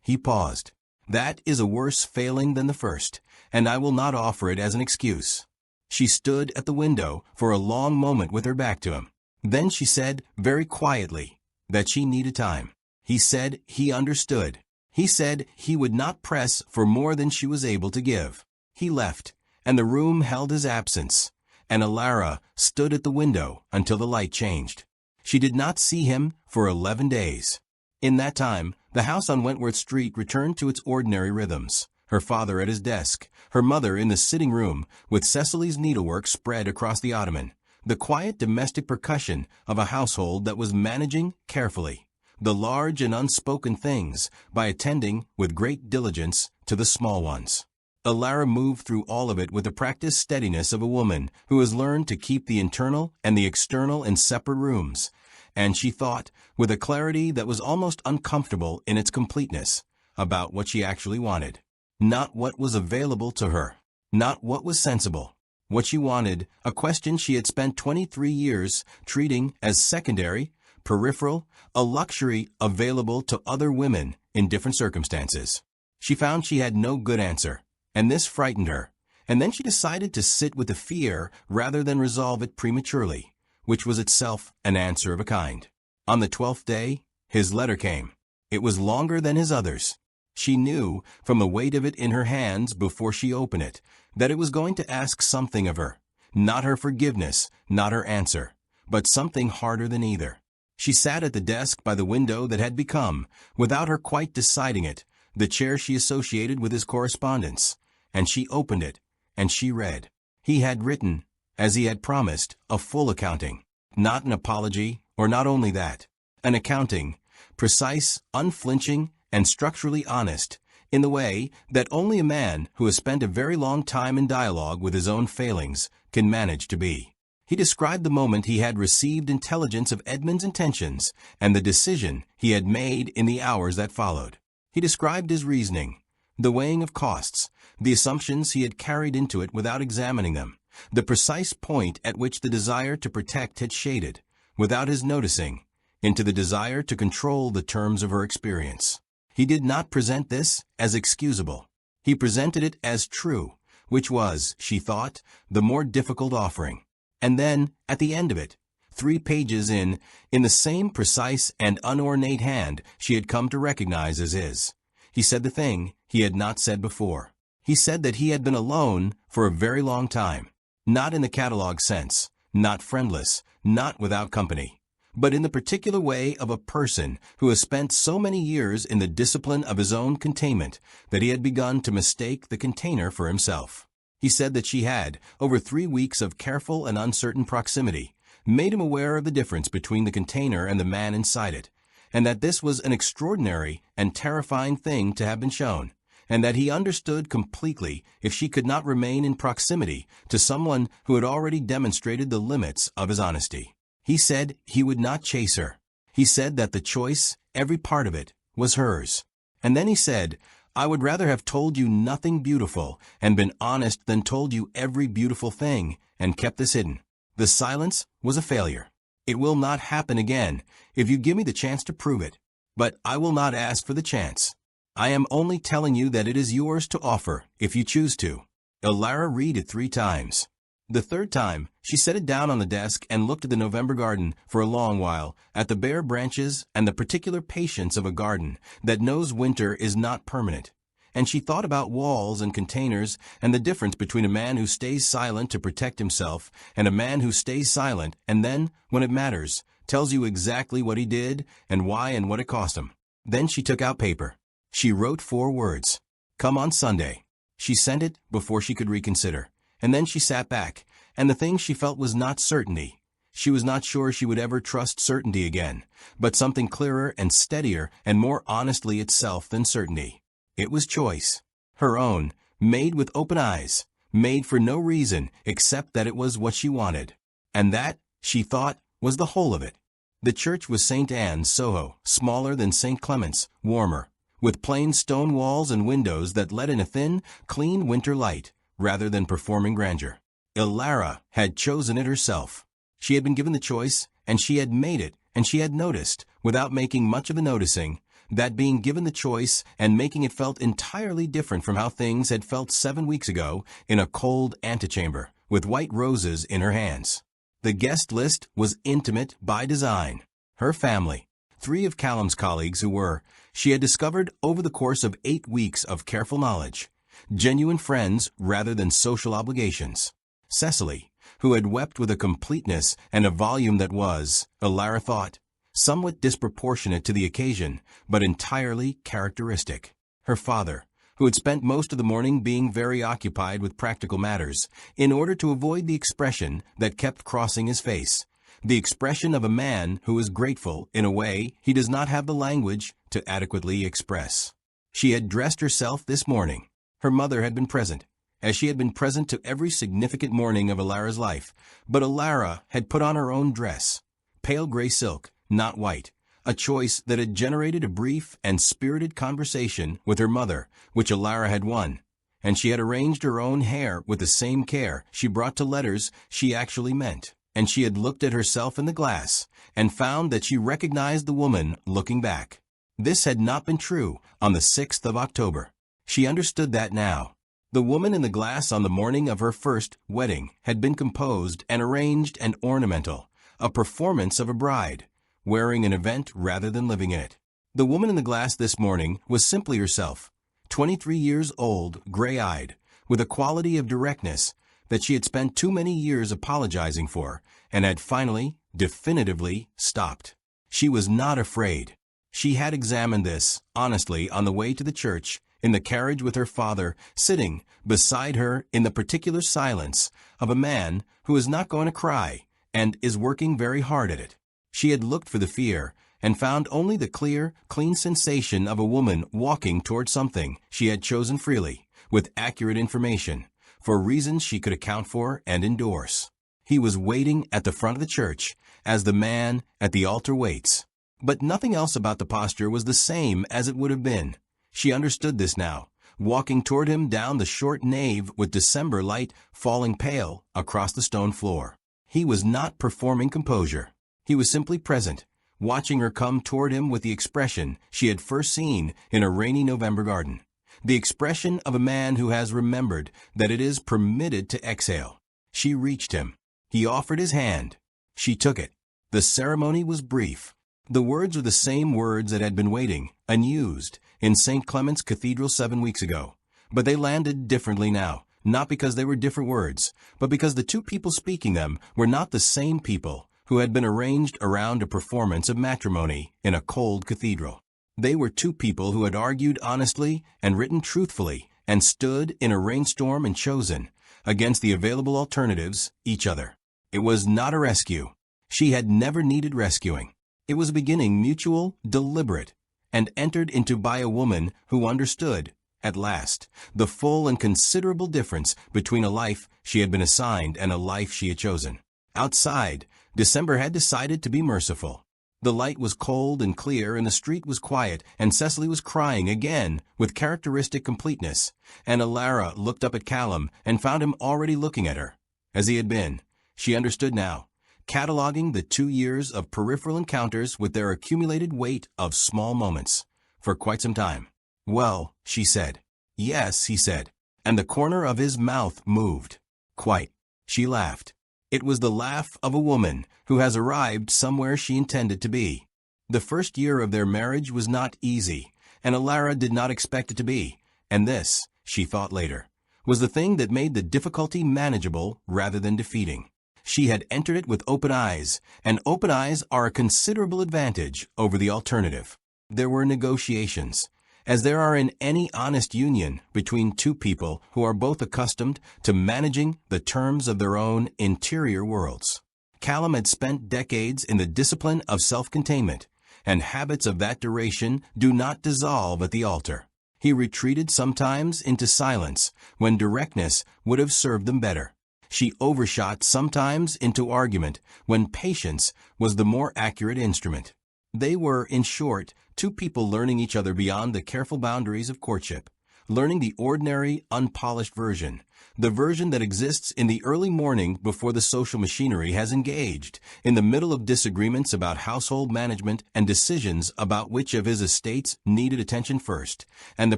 He paused. "That is a worse failing than the first, and I will not offer it as an excuse." She stood at the window for a long moment with her back to him. Then she said, very quietly, that she needed time. He said he understood. He said he would not press for more than she was able to give. He left, and the room held his absence, and Alara stood at the window until the light changed. She did not see him for 11 days. In that time, the house on Wentworth Street returned to its ordinary rhythms. Her father at his desk, her mother in the sitting room, with Cecily's needlework spread across the ottoman, the quiet domestic percussion of a household that was managing carefully the large and unspoken things by attending with great diligence to the small ones. Alara moved through all of it with the practiced steadiness of a woman who has learned to keep the internal and the external in separate rooms, and she thought, with a clarity that was almost uncomfortable in its completeness, about what she actually wanted. Not what was available to her, not what was sensible. What she wanted, a question she had spent 23 years treating as secondary, peripheral, a luxury available to other women in different circumstances. She found she had no good answer, and this frightened her, and then she decided to sit with the fear rather than resolve it prematurely, which was itself an answer of a kind. On the 12th day, his letter came. It was longer than his others. She knew, from the weight of it in her hands before she opened it, that it was going to ask something of her, not her forgiveness, not her answer, but something harder than either. She sat at the desk by the window that had become, without her quite deciding it, the chair she associated with his correspondence, and she opened it, and she read. He had written, as he had promised, a full accounting, not an apology, or not only that, an accounting, precise, unflinching, and structurally honest, in the way that only a man who has spent a very long time in dialogue with his own failings can manage to be. He described the moment he had received intelligence of Edmund's intentions and the decision he had made in the hours that followed. He described his reasoning, the weighing of costs, the assumptions he had carried into it without examining them, the precise point at which the desire to protect had shaded, without his noticing, into the desire to control the terms of her experience. He did not present this as excusable. He presented it as true, which was, she thought, the more difficult offering. And then, at the end of it, 3 pages in the same precise and unornate hand she had come to recognize as his, he said the thing he had not said before. He said that he had been alone for a very long time, not in the catalog sense, not friendless, not without company, but in the particular way of a person who has spent so many years in the discipline of his own containment that he had begun to mistake the container for himself. He said that she had, over 3 weeks of careful and uncertain proximity, made him aware of the difference between the container and the man inside it, and that this was an extraordinary and terrifying thing to have been shown, and that he understood completely if she could not remain in proximity to someone who had already demonstrated the limits of his honesty. He said he would not chase her. He said that the choice, every part of it, was hers. And then he said, "I would rather have told you nothing beautiful and been honest than told you every beautiful thing and kept this hidden." The silence was a failure. "It will not happen again if you give me the chance to prove it. But I will not ask for the chance. I am only telling you that it is yours to offer if you choose to." Elara read it 3 times. The 3rd time, she set it down on the desk and looked at the November garden for a long while, at the bare branches and the particular patience of a garden that knows winter is not permanent. And she thought about walls and containers and the difference between a man who stays silent to protect himself and a man who stays silent and then, when it matters, tells you exactly what he did and why and what it cost him. Then she took out paper. She wrote 4 words. "Come on Sunday." She sent it before she could reconsider. And then she sat back, and the thing she felt was not certainty. She was not sure she would ever trust certainty again, but something clearer and steadier and more honestly itself than certainty. It was choice. Her own, made with open eyes, made for no reason except that it was what she wanted. And that, she thought, was the whole of it. The church was St. Anne's, Soho, smaller than St. Clement's, warmer, with plain stone walls and windows that let in a thin, clean winter light, rather than performing grandeur. Elara had chosen it herself. She had been given the choice, and she had made it, and she had noticed, without making much of a noticing, that being given the choice and making it felt entirely different from how things had felt 7 weeks ago in a cold antechamber, with white roses in her hands. The guest list was intimate by design. Her family, 3 of Callum's colleagues who were, she had discovered over the course of 8 weeks of careful knowledge, genuine friends rather than social obligations. Cecily, who had wept with a completeness and a volume that was, Elara thought, somewhat disproportionate to the occasion, but entirely characteristic. Her father, who had spent most of the morning being very occupied with practical matters, in order to avoid the expression that kept crossing his face, the expression of a man who is grateful in a way he does not have the language to adequately express. She had dressed herself this morning. Her mother had been present, as she had been present to every significant morning of Elara's life, but Elara had put on her own dress, pale gray silk, not white, a choice that had generated a brief and spirited conversation with her mother, which Elara had won, and she had arranged her own hair with the same care she brought to letters she actually meant, and she had looked at herself in the glass and found that she recognized the woman looking back. This had not been true on the 6th of October. She understood that now. The woman in the glass on the morning of her first wedding had been composed and arranged and ornamental, a performance of a bride, wearing an event rather than living in it. The woman in the glass this morning was simply herself, 23 years old, gray-eyed, with a quality of directness that she had spent too many years apologizing for and had finally, definitively stopped. She was not afraid. She had examined this, honestly, on the way to the church, in the carriage with her father, sitting beside her in the particular silence of a man who is not going to cry and is working very hard at it. She had looked for the fear and found only the clear, clean sensation of a woman walking toward something she had chosen freely, with accurate information, for reasons she could account for and endorse. He was waiting at the front of the church, as the man at the altar waits. But nothing else about the posture was the same as it would have been. She understood this now, walking toward him down the short nave with December light falling pale across the stone floor. He was not performing composure. He was simply present, watching her come toward him with the expression she had first seen in a rainy November garden, the expression of a man who has remembered that it is permitted to exhale. She reached him. He offered his hand. She took it. The ceremony was brief. The words were the same words that had been waiting, unused, in St. Clement's Cathedral 7 weeks ago, but they landed differently now, not because they were different words, but because the 2 people speaking them were not the same people who had been arranged around a performance of matrimony in a cold cathedral. They were 2 people who had argued honestly and written truthfully and stood in a rainstorm and chosen, against the available alternatives, each other. It was not a rescue. She had never needed rescuing. It was a beginning mutual, deliberate, and entered into by a woman who understood, at last, the full and considerable difference between a life she had been assigned and a life she had chosen. Outside, December had decided to be merciful. The light was cold and clear, and the street was quiet, and Cecily was crying again with characteristic completeness, and Alara looked up at Callum and found him already looking at her. As he had been, she understood now, cataloging the 2 years of peripheral encounters with their accumulated weight of small moments, for quite some time. "Well," she said. "Yes," he said, and the corner of his mouth moved. "Quite." She laughed. It was the laugh of a woman who has arrived somewhere she intended to be. The first year of their marriage was not easy, and Alara did not expect it to be, and this, she thought later, was the thing that made the difficulty manageable rather than defeating. She had entered it with open eyes, and open eyes are a considerable advantage over the alternative. There were negotiations, as there are in any honest union between two people who are both accustomed to managing the terms of their own interior worlds. Callum had spent decades in the discipline of self-containment, and habits of that duration do not dissolve at the altar. He retreated sometimes into silence when directness would have served them better. She overshot sometimes into argument when patience was the more accurate instrument. They were, in short, two people learning each other beyond the careful boundaries of courtship, learning the ordinary, unpolished version, the version that exists in the early morning before the social machinery has engaged, in the middle of disagreements about household management and decisions about which of his estates needed attention first, and the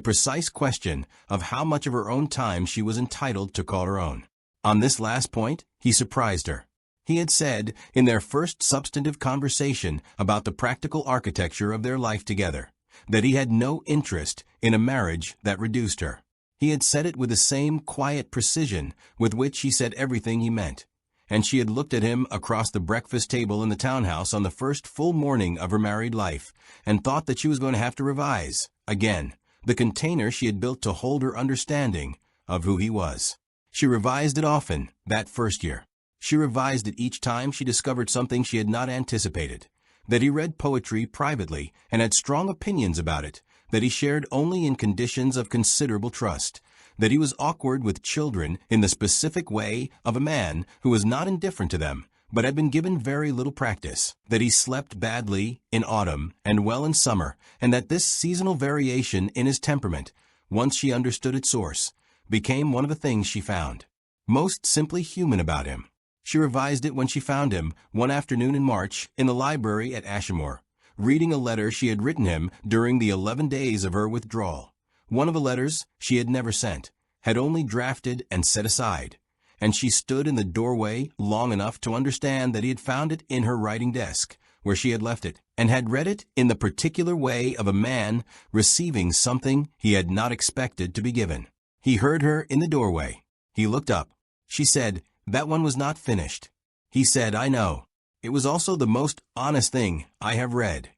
precise question of how much of her own time she was entitled to call her own. On this last point, he surprised her. He had said, in their first substantive conversation about the practical architecture of their life together, that he had no interest in a marriage that reduced her. He had said it with the same quiet precision with which he said everything he meant, and she had looked at him across the breakfast table in the townhouse on the first full morning of her married life, and thought that she was going to have to revise, again, the container she had built to hold her understanding of who he was. She revised it often, that first year. She revised it each time she discovered something she had not anticipated, that he read poetry privately and had strong opinions about it, that he shared only in conditions of considerable trust, that he was awkward with children in the specific way of a man who was not indifferent to them, but had been given very little practice, that he slept badly in autumn and well in summer, and that this seasonal variation in his temperament, once she understood its source, became one of the things she found most simply human about him. She revised it when she found him, one afternoon in March, in the library at Ashimore, reading a letter she had written him during the 11 days of her withdrawal. One of the letters she had never sent, had only drafted and set aside, and she stood in the doorway long enough to understand that he had found it in her writing desk, where she had left it, and had read it in the particular way of a man receiving something he had not expected to be given. He heard her in the doorway. He looked up. She said, "That one was not finished." He said, "I know. It was also the most honest thing I have read."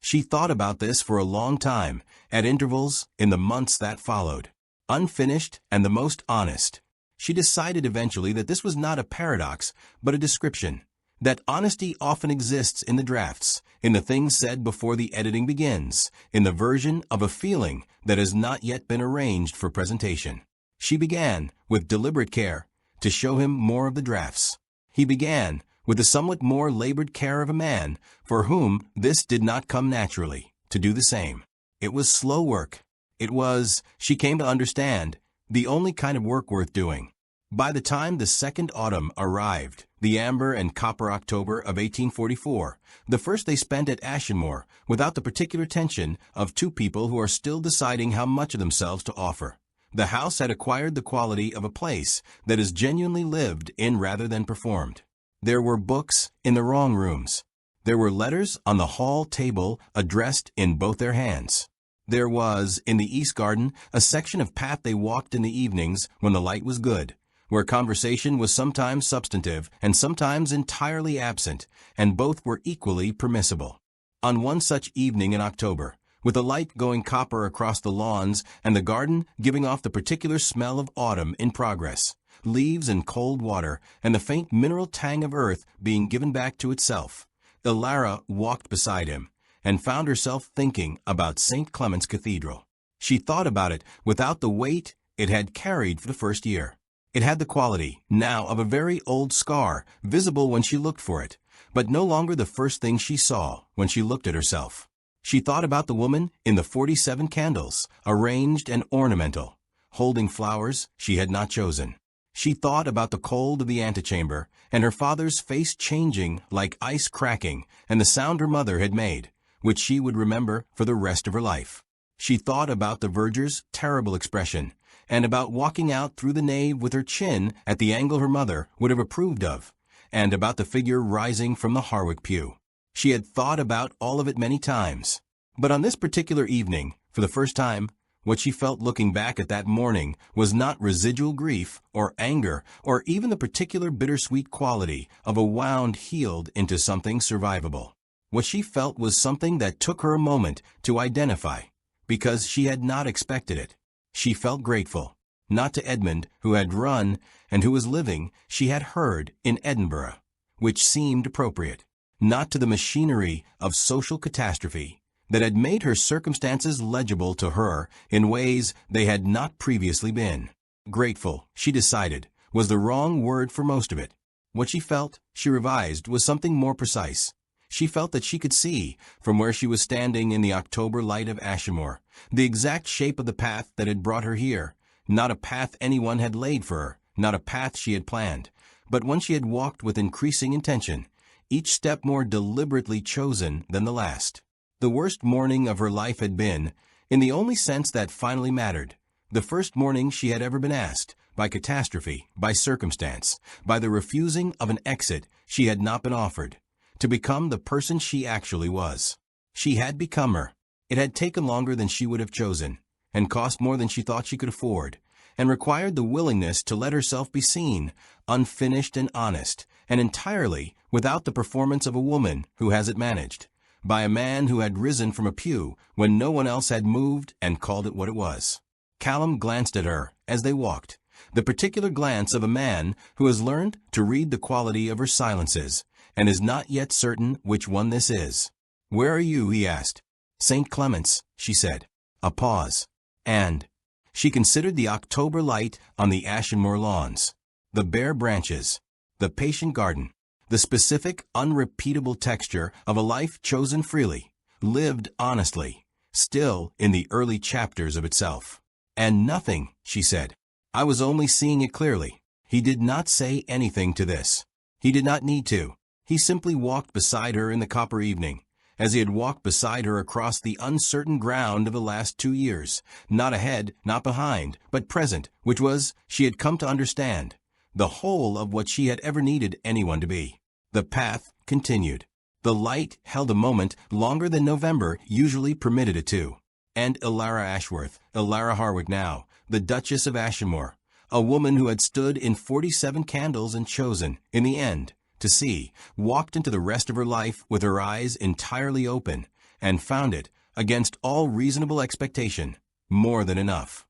She thought about this for a long time, at intervals in the months that followed. Unfinished and the most honest. She decided eventually that this was not a paradox, but a description. That honesty often exists in the drafts, in the things said before the editing begins, in the version of a feeling that has not yet been arranged for presentation. She began, with deliberate care, to show him more of the drafts. He began, with the somewhat more labored care of a man, for whom this did not come naturally, to do the same. It was slow work. It was, she came to understand, the only kind of work worth doing. By the time the second autumn arrived, the amber and copper October of 1844, the first they spent at Ashimore, without the particular tension of two people who are still deciding how much of themselves to offer, the house had acquired the quality of a place that is genuinely lived in rather than performed. There were books in the wrong rooms. There were letters on the hall table addressed in both their hands. There was, in the east garden, a section of path they walked in the evenings when the light was good, where conversation was sometimes substantive and sometimes entirely absent, and both were equally permissible. On one such evening in October, with the light going copper across the lawns and the garden giving off the particular smell of autumn in progress, leaves and cold water, and the faint mineral tang of earth being given back to itself, Alara walked beside him and found herself thinking about St. Clement's Cathedral. She thought about it without the weight it had carried for the first year. It had the quality, now, of a very old scar, visible when she looked for it, but no longer the first thing she saw when she looked at herself. She thought about the woman in the 47 candles, arranged and ornamental, holding flowers she had not chosen. She thought about the cold of the antechamber, and her father's face changing like ice cracking, and the sound her mother had made, which she would remember for the rest of her life. She thought about the verger's terrible expression, and about walking out through the nave with her chin at the angle her mother would have approved of, and about the figure rising from the Harwick pew. She had thought about all of it many times. But on this particular evening, for the first time, what she felt looking back at that morning was not residual grief or anger or even the particular bittersweet quality of a wound healed into something survivable. What she felt was something that took her a moment to identify, because she had not expected it. She felt grateful, not to Edmund, who had run and who was living, she had heard, in Edinburgh, which seemed appropriate, not to the machinery of social catastrophe that had made her circumstances legible to her in ways they had not previously been. Grateful, she decided, was the wrong word for most of it. What she felt, she revised, was something more precise. She felt that she could see, from where she was standing in the October light of Ashimore, the exact shape of the path that had brought her here, not a path anyone had laid for her, not a path she had planned, but one she had walked with increasing intention, each step more deliberately chosen than the last. The worst morning of her life had been, in the only sense that finally mattered, the first morning she had ever been asked, by catastrophe, by circumstance, by the refusing of an exit she had not been offered, to become the person she actually was. She had become her. It had taken longer than she would have chosen, and cost more than she thought she could afford, and required the willingness to let herself be seen, unfinished and honest, and entirely without the performance of a woman who has it managed, by a man who had risen from a pew when no one else had moved and called it what it was. Callum glanced at her as they walked, the particular glance of a man who has learned to read the quality of her silences, and is not yet certain which one this is. "Where are you?" he asked. "St. Clement's," she said. A pause. And she considered the October light on the Ashimore lawns, the bare branches, the patient garden, the specific, unrepeatable texture of a life chosen freely, lived honestly, still in the early chapters of itself. "And nothing," she said. "I was only seeing it clearly." He did not say anything to this. He did not need to. He simply walked beside her in the copper evening, as he had walked beside her across the uncertain ground of the last 2 years, not ahead, not behind, but present, which was, she had come to understand, the whole of what she had ever needed anyone to be. The path continued. The light held a moment longer than November usually permitted it to. And Ilara Ashworth, Ilara Harwick now, the Duchess of Ashimore, a woman who had stood in 47 candles and chosen, in the end, to see, walked into the rest of her life with her eyes entirely open, and found it, against all reasonable expectation, more than enough.